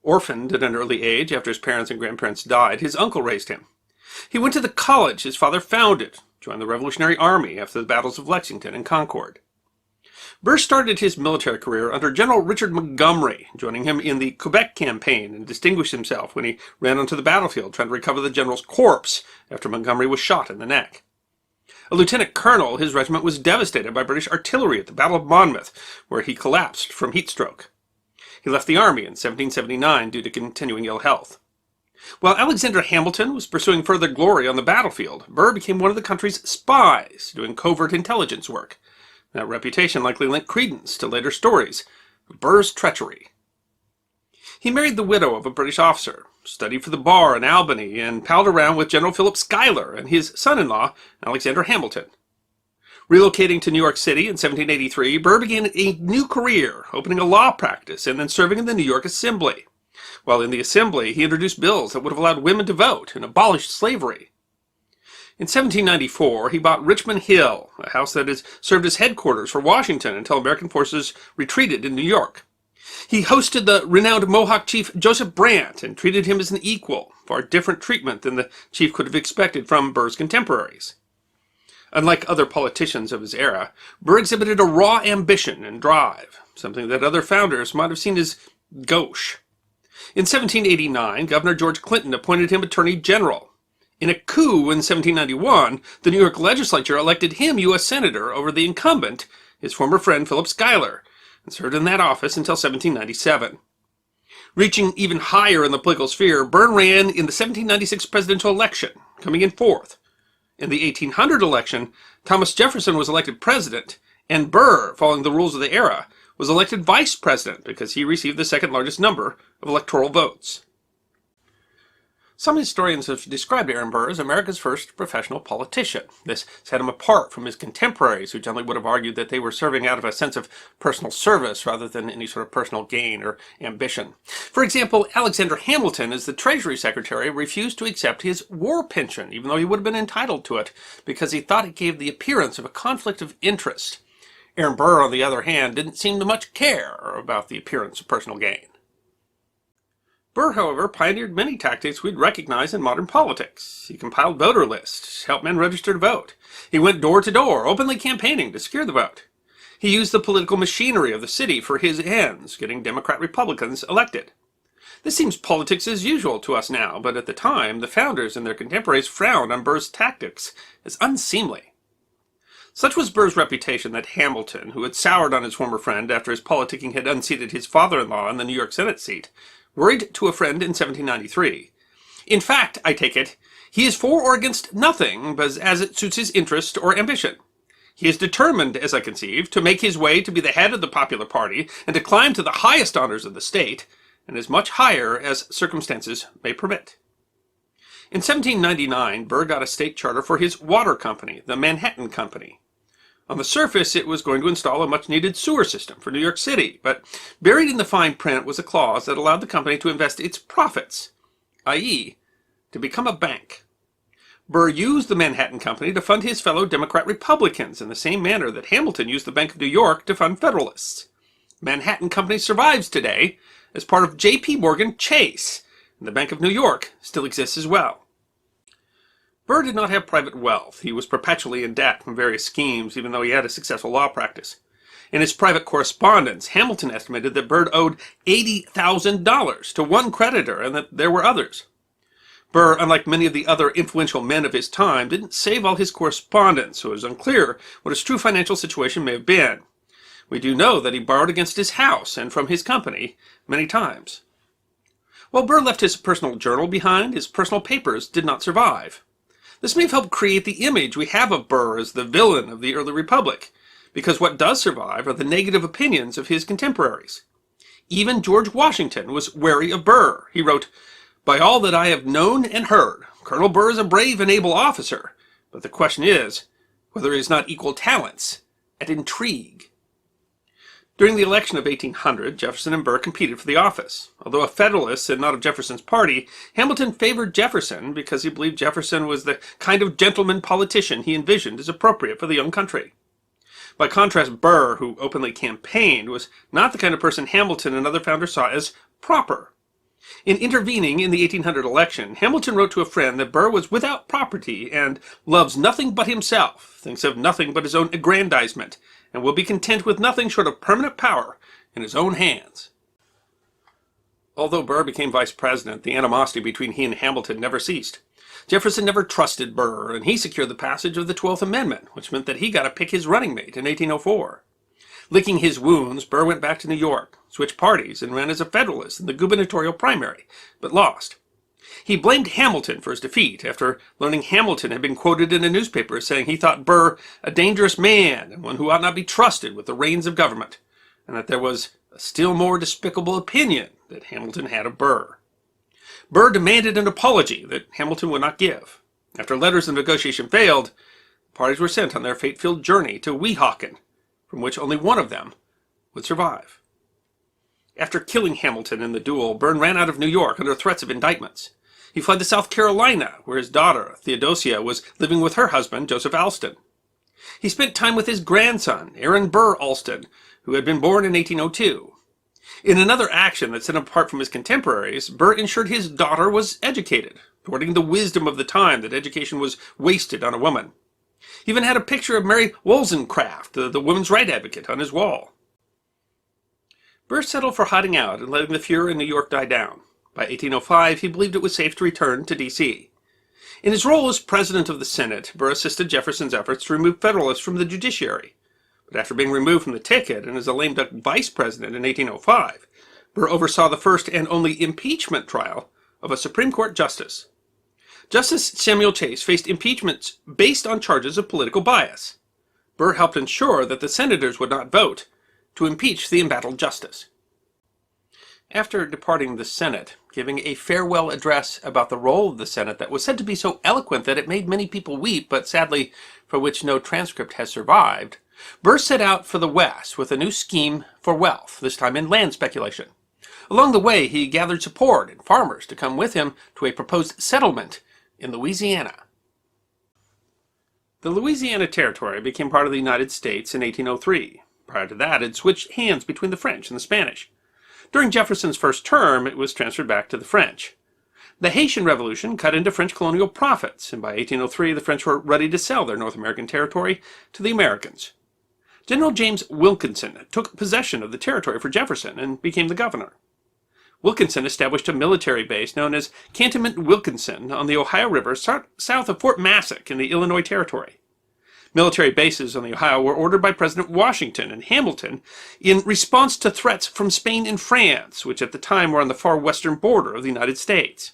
Orphaned at an early age after his parents and grandparents died, his uncle raised him. He went to the college his father founded, joined the Revolutionary Army after the battles of Lexington and Concord. Burr started his military career under General Richard Montgomery, joining him in the Quebec campaign, and distinguished himself when he ran onto the battlefield trying to recover the general's corpse after Montgomery was shot in the neck. A lieutenant colonel, his regiment was devastated by British artillery at the Battle of Monmouth, where he collapsed from heat stroke. He left the army in 1779 due to continuing ill health. While Alexander Hamilton was pursuing further glory on the battlefield, Burr became one of the country's spies, doing covert intelligence work. That reputation likely lent credence to later stories of Burr's treachery. He married the widow of a British officer, studied for the bar in Albany, and palled around with General Philip Schuyler and his son-in-law, Alexander Hamilton. Relocating to New York City in 1783, Burr began a new career, opening a law practice and then serving in the New York Assembly. While in the Assembly, he introduced bills that would have allowed women to vote and abolished slavery. In 1794, he bought Richmond Hill, a house that has served as headquarters for Washington until American forces retreated in New York. He hosted the renowned Mohawk chief Joseph Brant and treated him as an equal, far different treatment than the chief could have expected from Burr's contemporaries. Unlike other politicians of his era, Burr exhibited a raw ambition and drive, something that other founders might have seen as gauche. In 1789, Governor George Clinton appointed him Attorney General. In a coup in 1791, the New York legislature elected him U.S. Senator over the incumbent, his former friend Philip Schuyler, and served in that office until 1797. Reaching even higher in the political sphere, Burr ran in the 1796 presidential election, coming in fourth. In the 1800 election, Thomas Jefferson was elected president, and Burr, following the rules of the era, was elected vice president because he received the second largest number of electoral votes. Some historians have described Aaron Burr as America's first professional politician. This set him apart from his contemporaries, who generally would have argued that they were serving out of a sense of personal service rather than any sort of personal gain or ambition. For example, Alexander Hamilton, as the Treasury Secretary, refused to accept his war pension, even though he would have been entitled to it, because he thought it gave the appearance of a conflict of interest. Aaron Burr, on the other hand, didn't seem to much care about the appearance of personal gain. Burr, however, pioneered many tactics we'd recognize in modern politics. He compiled voter lists, helped men register to vote. He went door to door, openly campaigning to secure the vote. He used the political machinery of the city for his ends, getting Democrat-Republicans elected. This seems politics as usual to us now, but at the time, the founders and their contemporaries frowned on Burr's tactics as unseemly. Such was Burr's reputation that Hamilton, who had soured on his former friend after his politicking had unseated his father-in-law in the New York Senate seat, worried to a friend in 1793. In fact, I take it, he is for or against nothing but as it suits his interest or ambition. He is determined, as I conceive, to make his way to be the head of the popular party and to climb to the highest honors of the state, and as much higher as circumstances may permit. In 1799, Burr got a state charter for his water company, the Manhattan Company. On the surface, it was going to install a much-needed sewer system for New York City, but buried in the fine print was a clause that allowed the company to invest its profits, i.e., to become a bank. Burr used the Manhattan Company to fund his fellow Democrat-Republicans in the same manner that Hamilton used the Bank of New York to fund Federalists. Manhattan Company survives today as part of J.P. Morgan Chase, and the Bank of New York still exists as well. Burr did not have private wealth. He was perpetually in debt from various schemes, even though he had a successful law practice. In his private correspondence, Hamilton estimated that Burr owed $80,000 to one creditor and that there were others. Burr, unlike many of the other influential men of his time, didn't save all his correspondence, so it is unclear what his true financial situation may have been. We do know that he borrowed against his house and from his company many times. While Burr left his personal journal behind, his personal papers did not survive. This may have helped create the image we have of Burr as the villain of the early republic, because what does survive are the negative opinions of his contemporaries. Even George Washington was wary of Burr. He wrote, "By all that I have known and heard, Colonel Burr is a brave and able officer, but the question is whether he has not equal talents at intrigue." During the election of 1800, Jefferson and Burr competed for the office. Although a Federalist and not of Jefferson's party, Hamilton favored Jefferson because he believed Jefferson was the kind of gentleman politician he envisioned as appropriate for the young country. By contrast, Burr, who openly campaigned, was not the kind of person Hamilton and other founders saw as proper. In intervening in the 1800 election, Hamilton wrote to a friend that Burr was without property and loves nothing but himself, thinks of nothing but his own aggrandizement, and will be content with nothing short of permanent power in his own hands. Although Burr became vice president, the animosity between he and Hamilton never ceased. Jefferson never trusted Burr, and he secured the passage of the 12th Amendment, which meant that he got to pick his running mate in 1804. Licking his wounds, Burr went back to New York, switched parties, and ran as a Federalist in the gubernatorial primary, but lost. He blamed Hamilton for his defeat after learning Hamilton had been quoted in a newspaper as saying he thought Burr a dangerous man and one who ought not be trusted with the reins of government, and that there was a still more despicable opinion that Hamilton had of Burr. Burr demanded an apology that Hamilton would not give. After letters of negotiation failed, the parties were sent on their fate-filled journey to Weehawken, from which only one of them would survive. After killing Hamilton in the duel, Burr ran out of New York under threats of indictments. He fled to South Carolina, where his daughter, Theodosia, was living with her husband, Joseph Alston. He spent time with his grandson, Aaron Burr Alston, who had been born in 1802. In another action that set him apart from his contemporaries, Burr ensured his daughter was educated, thwarting the wisdom of the time that education was wasted on a woman. He even had a picture of Mary Wollstonecraft, the women's rights advocate, on his wall. Burr settled for hiding out and letting the furor in New York die down. By 1805, he believed it was safe to return to D.C. In his role as president of the Senate, Burr assisted Jefferson's efforts to remove Federalists from the judiciary. But after being removed from the ticket and as a lame duck vice president in 1805, Burr oversaw the first and only impeachment trial of a Supreme Court justice. Justice Samuel Chase faced impeachments based on charges of political bias. Burr helped ensure that the senators would not vote to impeach the embattled justice. After departing the Senate, giving a farewell address about the role of the Senate that was said to be so eloquent that it made many people weep, but sadly for which no transcript has survived, Burr set out for the West with a new scheme for wealth, this time in land speculation. Along the way, he gathered support and farmers to come with him to a proposed settlement in Louisiana. The Louisiana Territory became part of the United States in 1803. Prior to that, it switched hands between the French and the Spanish. During Jefferson's first term, it was transferred back to the French. The Haitian Revolution cut into French colonial profits, and by 1803 the French were ready to sell their North American territory to the Americans. General James Wilkinson took possession of the territory for Jefferson and became the governor. Wilkinson established a military base known as Cantonment Wilkinson on the Ohio River south of Fort Massac in the Illinois Territory. Military bases on the Ohio were ordered by President Washington and Hamilton in response to threats from Spain and France, which at the time were on the far western border of the United States.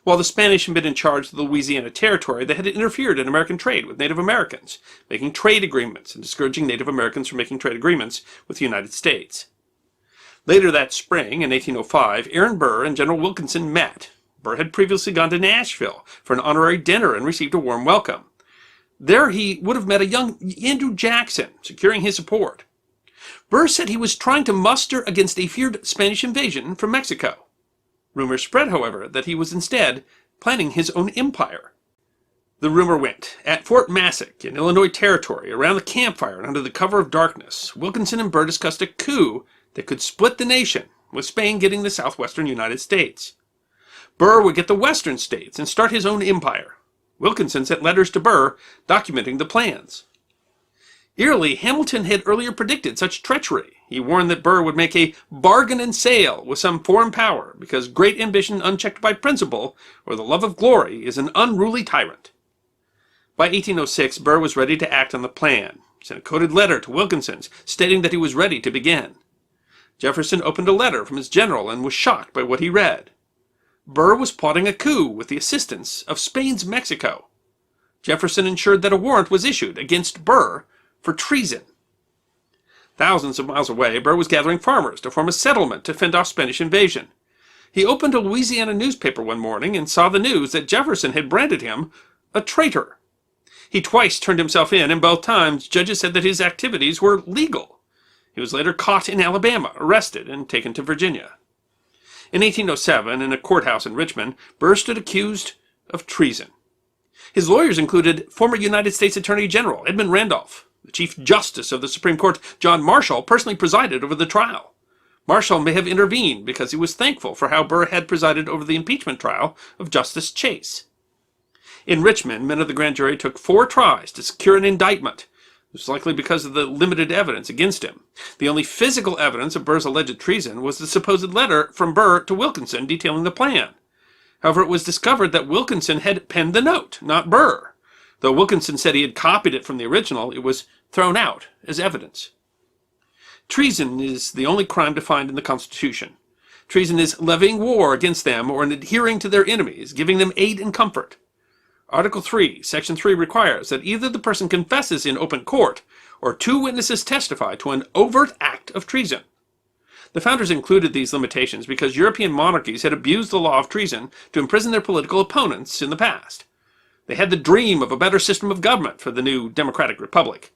While the Spanish had been in charge of the Louisiana Territory, they had interfered in American trade with Native Americans, making trade agreements and discouraging Native Americans from making trade agreements with the United States. Later that spring, in 1805, Aaron Burr and General Wilkinson met. Burr had previously gone to Nashville for an honorary dinner and received a warm welcome. There he would have met a young Andrew Jackson, securing his support. Burr said he was trying to muster against a feared Spanish invasion from Mexico. Rumors spread, however, that he was instead planning his own empire. The rumor went, at Fort Massac in Illinois Territory, around the campfire and under the cover of darkness, Wilkinson and Burr discussed a coup that could split the nation, with Spain getting the southwestern United States. Burr would get the western states and start his own empire. Wilkinson sent letters to Burr documenting the plans. Eerily, Hamilton had earlier predicted such treachery. He warned that Burr would make a bargain and sale with some foreign power because great ambition unchecked by principle or the love of glory is an unruly tyrant. By 1806, Burr was ready to act on the plan. He sent a coded letter to Wilkinson stating that he was ready to begin. Jefferson opened a letter from his general and was shocked by what he read. Burr was plotting a coup with the assistance of Spain's Mexico. Jefferson ensured that a warrant was issued against Burr for treason. Thousands of miles away, Burr was gathering farmers to form a settlement to fend off Spanish invasion. He opened a Louisiana newspaper one morning and saw the news that Jefferson had branded him a traitor. He twice turned himself in, and both times judges said that his activities were legal. He was later caught in Alabama, arrested, and taken to Virginia. In 1807, in a courthouse in Richmond, Burr stood accused of treason. His lawyers included former United States Attorney General Edmund Randolph. The Chief Justice of the Supreme Court, John Marshall, personally presided over the trial. Marshall may have intervened because he was thankful for how Burr had presided over the impeachment trial of Justice Chase. In Richmond, men of the grand jury took 4 tries to secure an indictment. It was likely because of the limited evidence against him. The only physical evidence of Burr's alleged treason was the supposed letter from Burr to Wilkinson detailing the plan. However, it was discovered that Wilkinson had penned the note, not Burr. Though Wilkinson said he had copied it from the original, it was thrown out as evidence. Treason is the only crime defined in the Constitution. Treason is levying war against them or adhering to their enemies, giving them aid and comfort. Article 3, Section 3 requires that either the person confesses in open court or two witnesses testify to an overt act of treason. The founders included these limitations because European monarchies had abused the law of treason to imprison their political opponents in the past. They had the dream of a better system of government for the new democratic republic.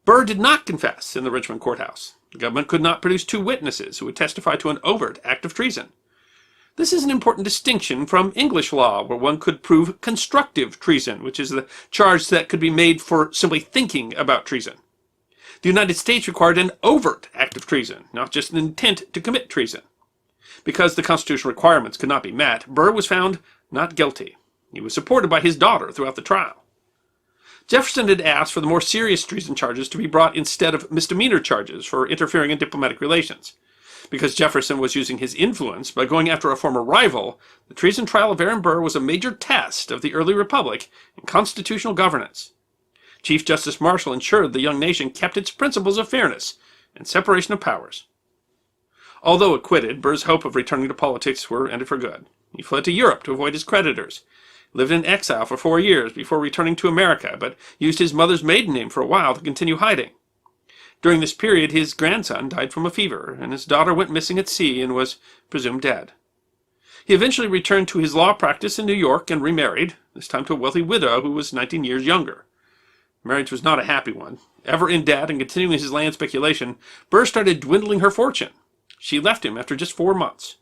Burr did not confess in the Richmond courthouse. The government could not produce two witnesses who would testify to an overt act of treason. This is an important distinction from English law, where one could prove constructive treason, which is the charge that could be made for simply thinking about treason. The United States required an overt act of treason, not just an intent to commit treason. Because the constitutional requirements could not be met, Burr was found not guilty. He was supported by his daughter throughout the trial. Jefferson had asked for the more serious treason charges to be brought instead of misdemeanor charges for interfering in diplomatic relations. Because Jefferson was using his influence by going after a former rival, the treason trial of Aaron Burr was a major test of the early republic and constitutional governance. Chief Justice Marshall ensured the young nation kept its principles of fairness and separation of powers. Although acquitted, Burr's hope of returning to politics were ended for good. He fled to Europe to avoid his creditors, lived in exile for 4 years before returning to America, but used his mother's maiden name for a while to continue hiding. During this period, his grandson died from a fever, and his daughter went missing at sea and was presumed dead. He eventually returned to his law practice in New York and remarried, this time to a wealthy widow who was 19 years younger. Marriage was not a happy one. Ever in debt and continuing his land speculation, Burr started dwindling her fortune. She left him after just 4 months.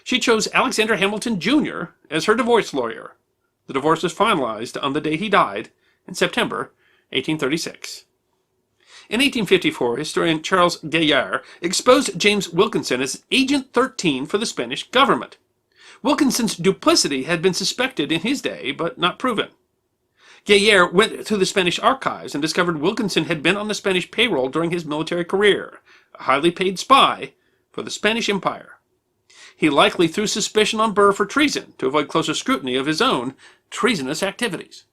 She chose Alexander Hamilton, Jr. as her divorce lawyer. The divorce was finalized on the day he died, in September 1836. In 1854, historian Charles Gaillard exposed James Wilkinson as Agent 13 for the Spanish government. Wilkinson's duplicity had been suspected in his day, but not proven. Gaillard went to the Spanish archives and discovered Wilkinson had been on the Spanish payroll during his military career, a highly paid spy for the Spanish Empire. He likely threw suspicion on Burr for treason to avoid closer scrutiny of his own treasonous activities.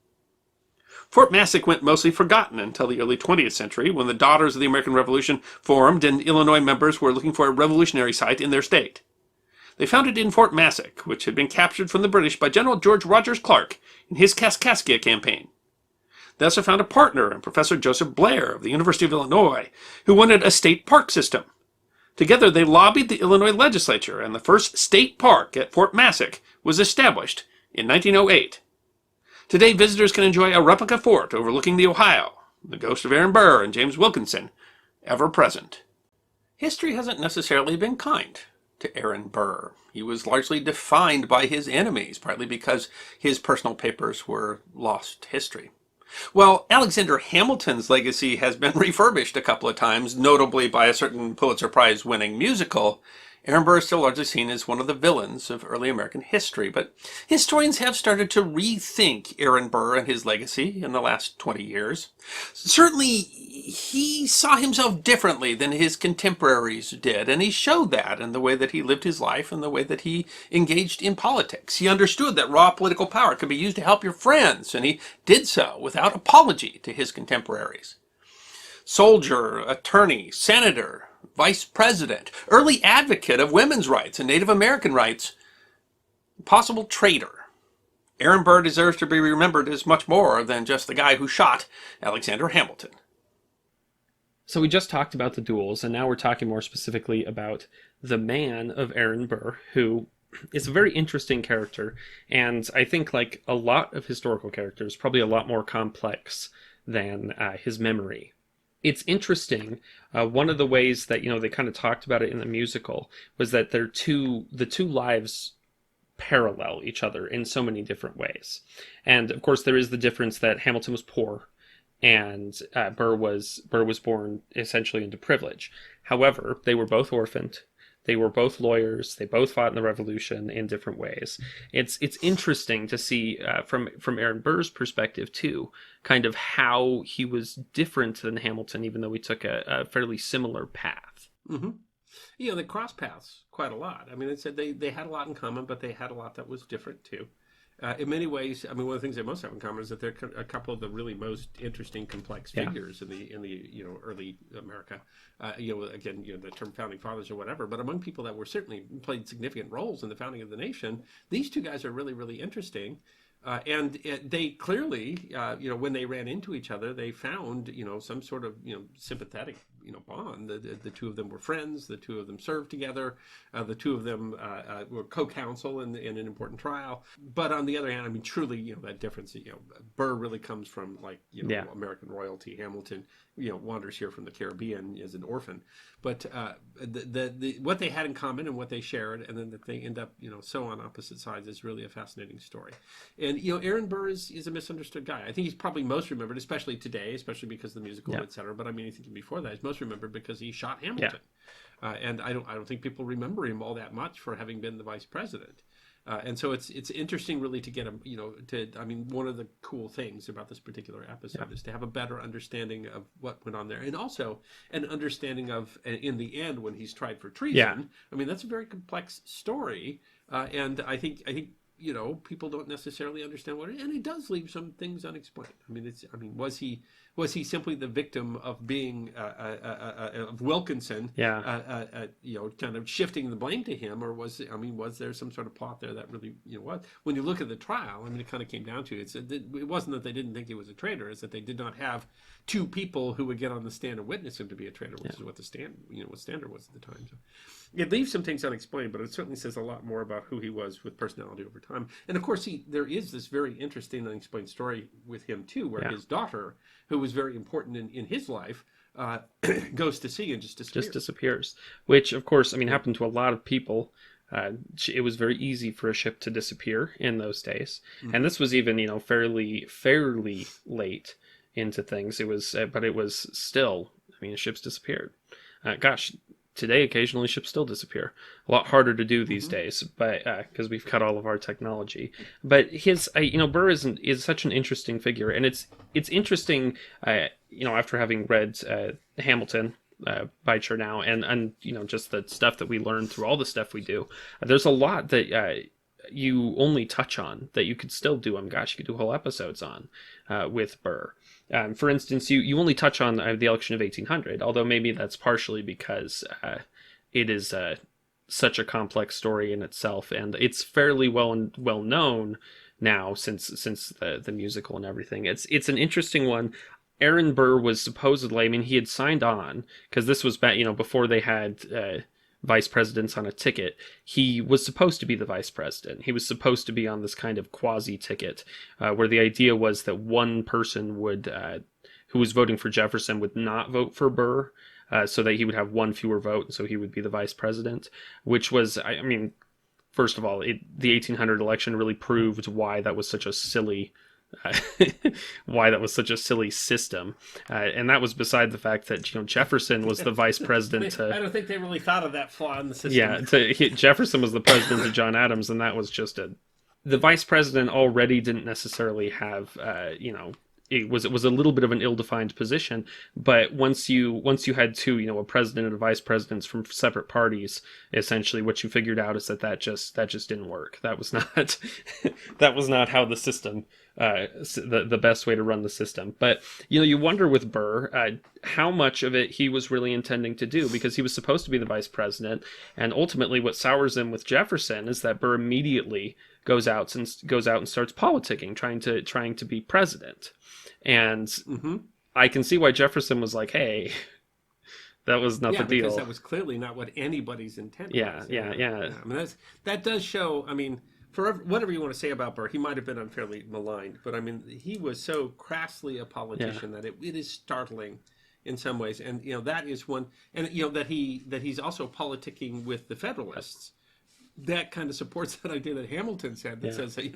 Fort Massac went mostly forgotten until the early 20th century, when the Daughters of the American Revolution formed and Illinois members were looking for a revolutionary site in their state. They found it in Fort Massac, which had been captured from the British by General George Rogers Clark in his Kaskaskia campaign. They also found a partner in Professor Joseph Blair of the University of Illinois, who wanted a state park system. Together they lobbied the Illinois legislature, and the first state park at Fort Massac was established in 1908. Today, visitors can enjoy a replica fort overlooking the Ohio, the ghost of Aaron Burr and James Wilkinson, ever present. History hasn't necessarily been kind to Aaron Burr. He was largely defined by his enemies, partly because his personal papers were lost history. While Alexander Hamilton's legacy has been refurbished a couple of times, notably by a certain Pulitzer Prize-winning musical, Aaron Burr is still largely seen as one of the villains of early American history, but historians have started to rethink Aaron Burr and his legacy in the last 20 years. Certainly, he saw himself differently than his contemporaries did, and he showed that in the way that he lived his life and the way that he engaged in politics. He understood that raw political power could be used to help your friends, and he did so without apology to his contemporaries. Soldier, attorney, senator, vice president, early advocate of women's rights and Native American rights, possible traitor. Aaron Burr deserves to be remembered as much more than just the guy who shot Alexander Hamilton. So we just talked about the duels, and now we're talking more specifically about the man of Aaron Burr, who is a very interesting character, and I think, like a lot of historical characters, probably a lot more complex than his memory. It's interesting. One of the ways that, they kind of talked about it in the musical was that the two lives parallel each other in so many different ways. And of course, there is the difference that Hamilton was poor and Burr was born essentially into privilege. However, they were both orphaned. They were both lawyers. They both fought in the Revolution in different ways. It's interesting to see from Aaron Burr's perspective too, kind of how he was different than Hamilton, even though he took a fairly similar path. Mm-hmm. They crossed paths quite a lot. I mean, it said they had a lot in common, but they had a lot that was different too. In many ways, I mean, one of the things they most have in common is that they're a couple of the really most interesting, complex figures in the early America. Again, the term founding fathers or whatever, but among people that were certainly played significant roles in the founding of the nation, these two guys are really, really interesting. And they clearly, when they ran into each other, they found, some sort of, sympathetic, bond. The two of them were friends. The two of them served together. The two of them were co-counsel in an important trial. But on the other hand, I mean, truly, that difference, Burr really comes from American royalty. Hamilton, wanders here from the Caribbean as an orphan. But what they had in common and what they shared, and then that they end up, so on opposite sides, is really a fascinating story. And Aaron Burr is a misunderstood guy. I think he's probably most remembered, especially today, especially because of the musical, etc. But I mean, I think before that, he's most remembered because he shot Hamilton. And I don't think people remember him all that much for having been the vice president. And so it's interesting really to get him, one of the cool things about this particular episode is to have a better understanding of what went on there. And also an understanding of, in the end, when he's tried for treason. Yeah. I mean, that's a very complex story. And I think people don't necessarily understand what it is, and it does leave some things unexplained. I mean, was he simply the victim of being of Wilkinson? Kind of shifting the blame to him, or was there some sort of plot there that really was? When you look at the trial, I mean, it kind of came down to it wasn't that they didn't think he was a traitor; it's that they did not have two people who would get on the stand and witness him to be a traitor, which is what the standard was at the time. So it leaves some things unexplained, but it certainly says a lot more about who he was with personality over time. And of course, there is this very interesting unexplained story with him too, where his daughter, who was very important in his life, goes to sea and just disappears. Which, of course, I mean, happened to a lot of people. It was very easy for a ship to disappear in those days, and this was even fairly late into things. It was, but it was still. I mean, ships disappeared. Today, occasionally ships still disappear. A lot harder to do these days, but because we've cut all of our technology. But Burr is such an interesting figure, and it's interesting, after having read Hamilton by Chernow, and just the stuff that we learn through all the stuff we do. There's a lot that you only touch on that you could still do. You could do whole episodes on with Burr. For instance, you only touch on the election of 1800, although maybe that's partially because it is such a complex story in itself, and it's fairly well known now since the musical and everything. It's an interesting one. Aaron Burr was supposedly, I mean, he had signed on because this was back, before they had vice presidents on a ticket. He was supposed to be the vice president. He was supposed to be on this kind of quasi ticket, where the idea was that one person would, who was voting for Jefferson, would not vote for Burr, so that he would have one fewer vote, and so he would be the vice president. Which was, I mean, first of all, the 1800 election really proved why that was such a silly. System, and that was beside the fact that Jefferson was the vice president. I don't think they really thought of that flaw in the system. Jefferson was the president to John Adams, and that was just the vice president already didn't necessarily have it was a little bit of an ill-defined position. But once you had two a president and a vice presidents from separate parties, essentially what you figured out is that just didn't work. That was not how the system. The best way to run the system. But you wonder with Burr how much of it he was really intending to do, because he was supposed to be the vice president, and ultimately what sours him with Jefferson is that Burr immediately goes out and starts politicking, trying to be president. And I can see why Jefferson was like, hey, that was not the deal. Because that was clearly not what anybody's intent was. Yeah. I mean, that does show, I mean, for whatever you want to say about Burr, he might have been unfairly maligned, but I mean, he was so crassly a politician that it is startling in some ways. And that is one, and that he's also politicking with the Federalists. That kind of supports that idea that Hamilton said, that says that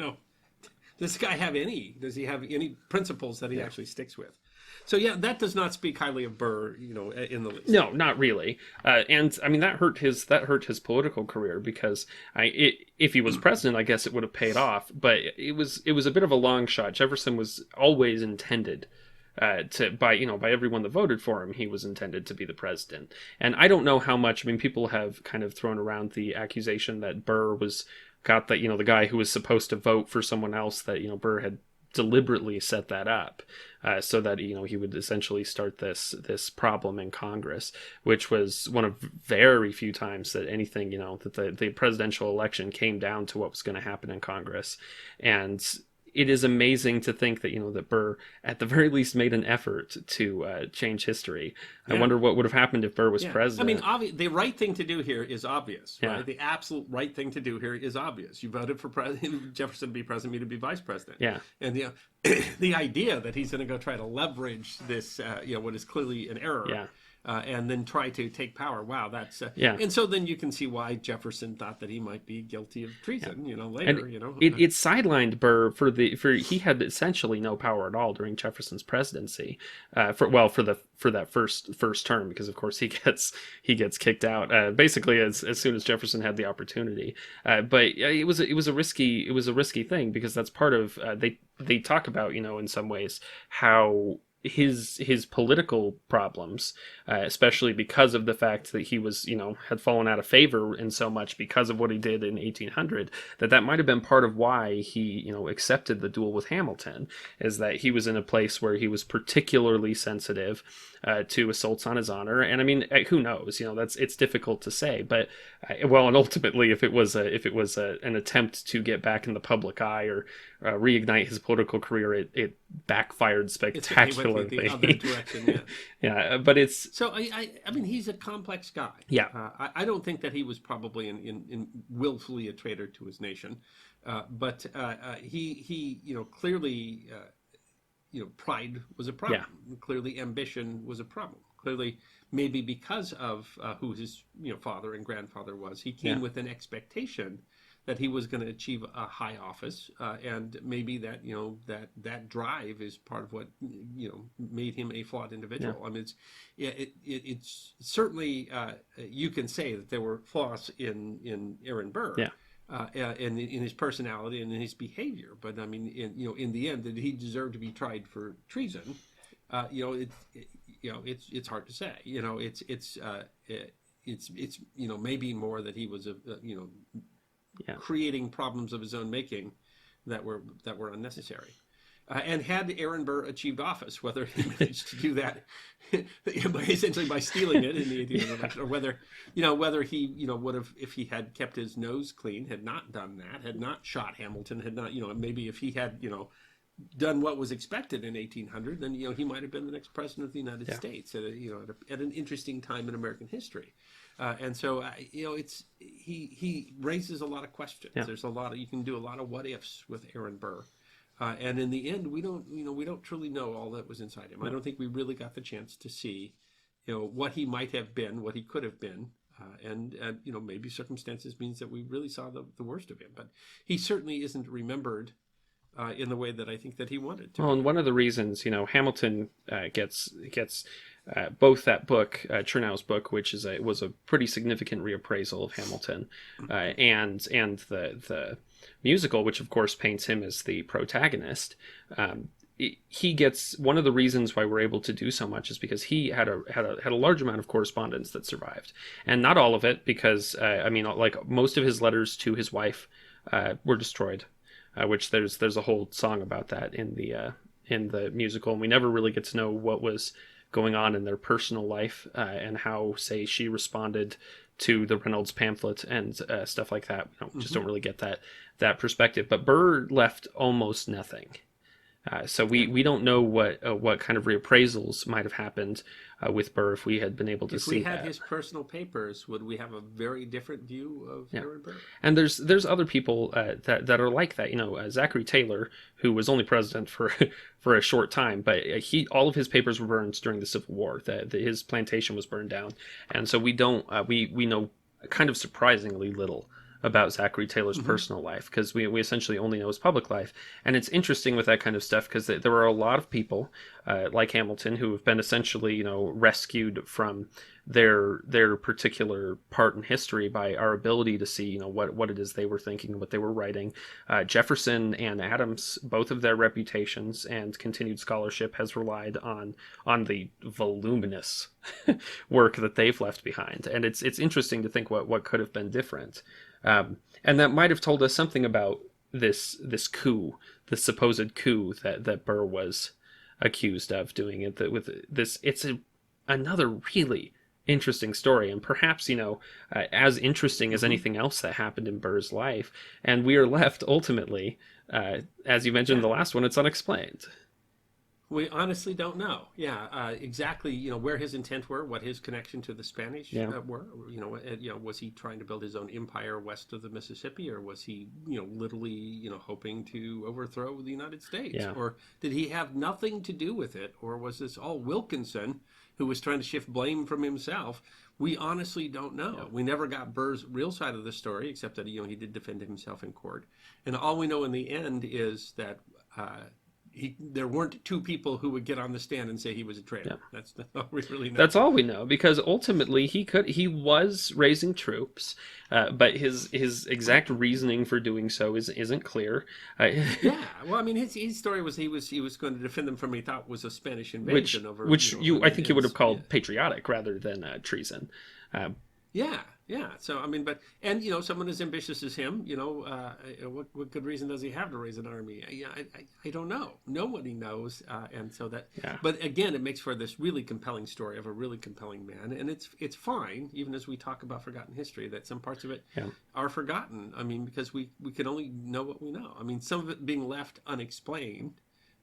does he have any principles that he actually sticks with? So yeah, that does not speak highly of Burr, in the least. No, not really. And I mean that hurt his political career because if he was president, I guess it would have paid off. But it was a bit of a long shot. Jefferson was always intended by everyone that voted for him, he was intended to be the president. And I don't know how much. I mean, people have kind of thrown around the accusation that Burr got that the guy who was supposed to vote for someone else, that Burr had deliberately set that up so that he would essentially start this problem in Congress, which was one of very few times that anything that the presidential election came down to what was going to happen in Congress. And it is amazing to think that that Burr at the very least made an effort to change history. Yeah. I wonder what would have happened if Burr was president. I mean, the right thing to do here is obvious. Yeah. Right? The absolute right thing to do here is obvious. You voted for Jefferson to be president, me to be vice president. Yeah. And the idea that he's going to go try to leverage this, what is clearly an error. Yeah. And then try to take power. Wow, that's yeah. And so then you can see why Jefferson thought that he might be guilty of treason. Later. And it sidelined Burr for he had essentially no power at all during Jefferson's presidency. For that first term, because of course he gets kicked out basically as soon as Jefferson had the opportunity. But it was a risky thing, because that's part of they talk about in some ways how his political problems, especially because of the fact that he was, had fallen out of favor in so much because of what he did in 1800, that might have been part of why he, accepted the duel with Hamilton, is that he was in a place where he was particularly sensitive to assaults on his honor. And I mean, who knows? It's difficult to say. But and ultimately, if it was an attempt to get back in the public eye or reignite his political career, it backfired spectacularly. It went the other direction, yeah. But it's so. I mean, he's a complex guy. Yeah. I don't think that he was probably in willfully a traitor to his nation, but he clearly. Pride was a problem. Yeah. Clearly, ambition was a problem. Clearly, maybe because of who his father and grandfather was, he came with an expectation that he was going to achieve a high office, and maybe that that drive is part of what made him a flawed individual. Yeah. I mean, it's certainly you can say that there were flaws in Aaron Burr. Yeah. And in his personality and in his behavior, but I mean, in the end, did he deserve to be tried for treason? It's hard to say. It's maybe more that he was creating problems of his own making that were unnecessary. And had Aaron Burr achieved office, whether he managed to do that essentially by stealing it in the 1800 election, or whether he would have, if he had kept his nose clean, had not done that, had not shot Hamilton, had not maybe if he had done what was expected in 1800, then he might have been the next president of the United States at an interesting time in American history. And so it's he raises a lot of questions. Yeah. There's you can do a lot of what ifs with Aaron Burr. And in the end, we don't truly know all that was inside him. I don't think we really got the chance to see, what he might have been, what he could have been, and maybe circumstances means that we really saw the worst of him. But he certainly isn't remembered in the way that I think that he wanted to. Well, and one of the reasons, Hamilton gets both that book, Chernow's book, which was a pretty significant reappraisal of Hamilton, and the musical, which of course paints him as the protagonist. He gets one of the reasons why we're able to do so much is because he had a large amount of correspondence that survived, and not all of it, because like most of his letters to his wife were destroyed, which there's a whole song about that in the musical, and we never really get to know what was going on in their personal life and how, say, she responded to the Reynolds pamphlet and stuff like that. We just don't really get that perspective. But Burr left almost nothing. So we don't know what kind of reappraisals might have happened with Burr if we had been able to see that. If we had his personal papers, would we have a very different view of Aaron Burr? And there's other people that are like that. Zachary Taylor, who was only president for a short time, but all of his papers were burned during the Civil War. His plantation was burned down, and so we know kind of surprisingly little about Zachary Taylor's personal life, because we essentially only know his public life. And it's interesting with that kind of stuff because there were a lot of people like Hamilton who have been essentially, rescued from their particular part in history by our ability to see, what it is they were thinking, what they were writing. Jefferson and Adams, both of their reputations and continued scholarship has relied on the voluminous work that they've left behind. And it's interesting to think what could have been different. And that might have told us something about this coup, the supposed coup that Burr was accused of doing it with this. It's another really interesting story, and perhaps as interesting as anything else that happened in Burr's life. And we are left ultimately, as you mentioned, the last one, it's unexplained. We honestly don't know. Exactly. Where his intent were, what his connection to the Spanish were. Was he trying to build his own empire west of the Mississippi, or was he, literally, hoping to overthrow the United States, or did he have nothing to do with it, or was this all Wilkinson, who was trying to shift blame from himself? We honestly don't know. Yeah. We never got Burr's real side of the story, except that he did defend himself in court, and all we know in the end is that. There weren't two people who would get on the stand and say he was a traitor. Yeah. That's all we really know. That's all we know, because ultimately he was raising troops, but his exact reasoning for doing so isn't clear. Yeah, well, I mean, his story was he was going to defend them from what he thought was a Spanish invasion which I think you would have called patriotic rather than treason. Yeah. So I mean, someone as ambitious as him, what good reason does he have to raise an army? I don't know. Nobody knows, and so that. Yeah. But again, it makes for this really compelling story of a really compelling man, and it's fine, even as we talk about forgotten history, that some parts of it are forgotten. I mean, because we can only know what we know. I mean, some of it being left unexplained,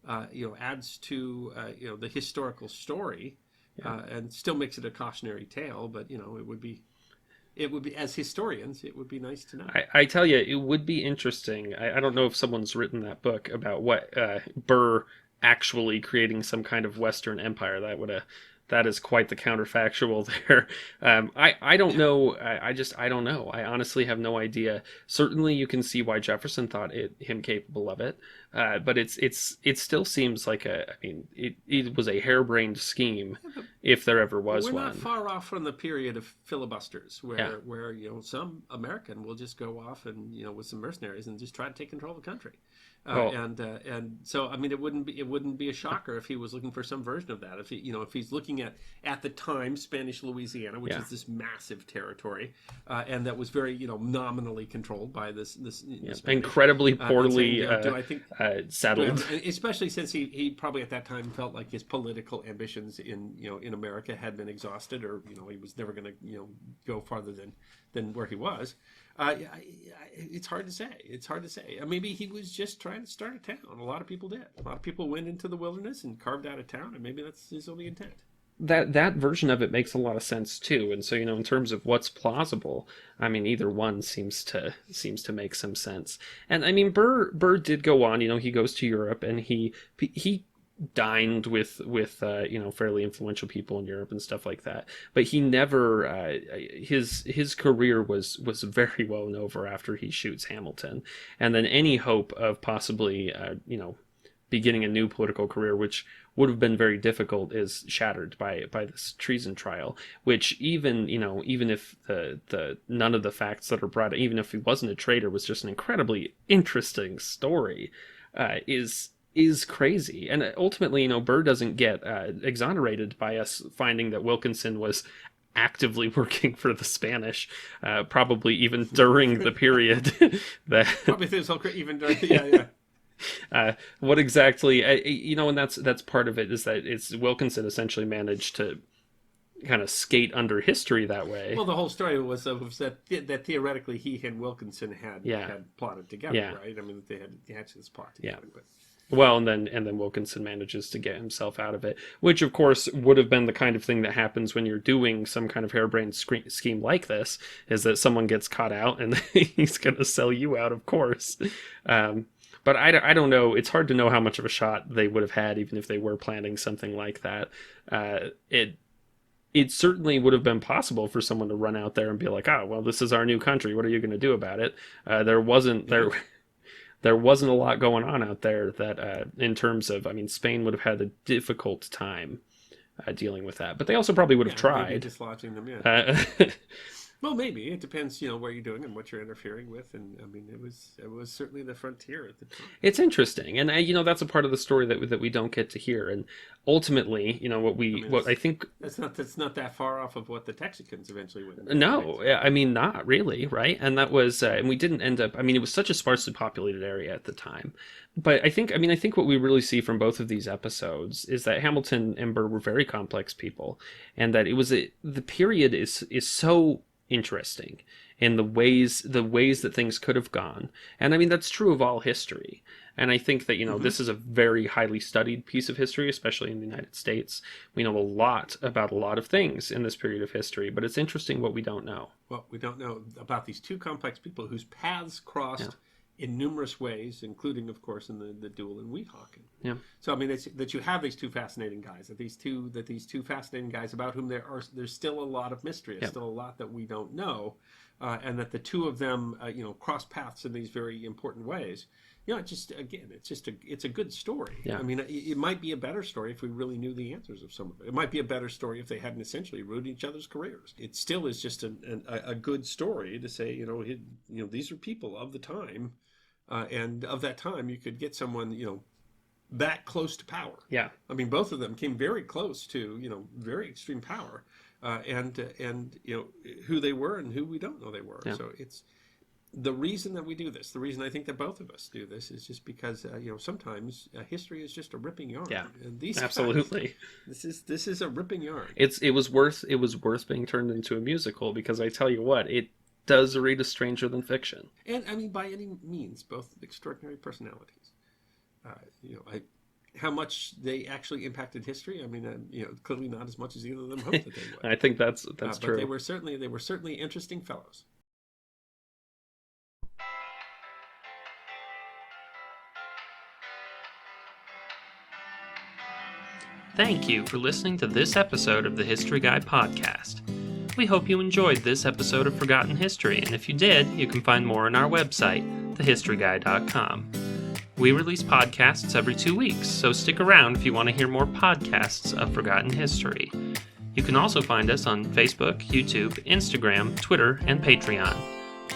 adds to the historical story, and still makes it a cautionary tale. But it would be, as historians, it would be nice to know. I tell you, it would be interesting. I don't know if someone's written that book about what Burr actually creating some kind of Western empire. That is quite the counterfactual there. I don't know. I don't know. I honestly have no idea. Certainly, you can see why Jefferson thought him capable of it, but it still seems like it was a harebrained scheme, if there ever was one. We're not far off from the period of filibusters, where some American will just go off and with some mercenaries and just try to take control of the country. And so I mean, it wouldn't be a shocker if he was looking for some version of that. If he's looking at the time Spanish Louisiana, which is this massive territory, and that was very nominally controlled by this incredibly poorly settled. Especially since he probably at that time felt like his political ambitions in America had been exhausted, or he was never going to go farther than where he was. It's hard to say. Maybe he was just trying to start a town. A lot of people did. A lot of people went into the wilderness and carved out a town, and maybe that's his only intent. That version of it makes a lot of sense too. And so in terms of what's plausible, I mean, either one seems to make some sense. And I mean, Burr did go on. He goes to Europe and he dined with fairly influential people in Europe and stuff like that, but he never his career was very well over after he shoots Hamilton, and then any hope of possibly beginning a new political career, which would have been very difficult, is shattered by this treason trial, which even if the none of the facts that are brought, even if he wasn't a traitor, was just an incredibly interesting story, is crazy. And ultimately, Burr doesn't get exonerated by us finding that Wilkinson was actively working for the Spanish, probably even during the period that probably even during what exactly and that's part of it, is that it's Wilkinson essentially managed to kind of skate under history that way. Well, the whole story was that theoretically he and Wilkinson had plotted together, right? I mean, they had hatched this plot together. But well, and then Wilkinson manages to get himself out of it, which of course would have been the kind of thing that happens when you're doing some kind of harebrained scheme like this, is that someone gets caught out and he's going to sell you out, of course. But I don't know. It's hard to know how much of a shot they would have had, even if they were planning something like that. it certainly would have been possible for someone to run out there and be like, oh, well, this is our new country. What are you going to do about it? There wasn't a lot going on out there that, in terms of, I mean, Spain would have had a difficult time dealing with that. But they also probably would have tried. Maybe dislodging them, yeah. Well, maybe. It depends, what you're doing and what you're interfering with. And, I mean, it was certainly the frontier at the time. It's interesting. And, that's a part of the story that we don't get to hear. And ultimately, what I think... That's not that far off of what the Texicans eventually would. No, I mean, not really, right? And that was... and we didn't end up... I mean, it was such a sparsely populated area at the time. But I think what we really see from both of these episodes is that Hamilton and Burr were very complex people. And that the period is so... interesting in the ways that things could have gone. And I mean, that's true of all history. And I think that, this is a very highly studied piece of history, especially in the United States. We know a lot about a lot of things in this period of history, but it's interesting what we don't know. Well, we don't know about these two complex people whose paths crossed in numerous ways, including, of course, in the duel in Weehawken. Yeah. So I mean, that you have these two fascinating guys, that these two fascinating guys about whom there's still a lot of mystery, there's still a lot that we don't know, and that the two of them, cross paths in these very important ways. It's a good story. Yeah. I mean, it might be a better story if we really knew the answers of some of it. It might be a better story if they hadn't essentially ruined each other's careers. It still is just a good story to say, these are people of the time, and of that time you could get someone, that close to power. Yeah. I mean, both of them came very close to, very extreme power, and who they were and who we don't know they were. Yeah. So it's the reason that we do this. The reason I think that both of us do this is just because sometimes history is just a ripping yarn. Yeah. And these absolutely. Guys, this is a ripping yarn. It was worth being turned into a musical, because I tell you what, it does read a stranger than fiction. And I mean, by any means, both extraordinary personalities. How much they actually impacted history, I mean, clearly not as much as either of them hoped that they would. I think that's true. But they were certainly interesting fellows. Thank you for listening to this episode of the History Guy podcast. We hope you enjoyed this episode of Forgotten History, and if you did, you can find more on our website, thehistoryguy.com. We release podcasts every 2 weeks, so stick around if you want to hear more podcasts of Forgotten History. You can also find us on Facebook, YouTube, Instagram, Twitter, and Patreon.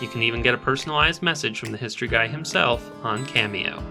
You can even get a personalized message from the History Guy himself on Cameo.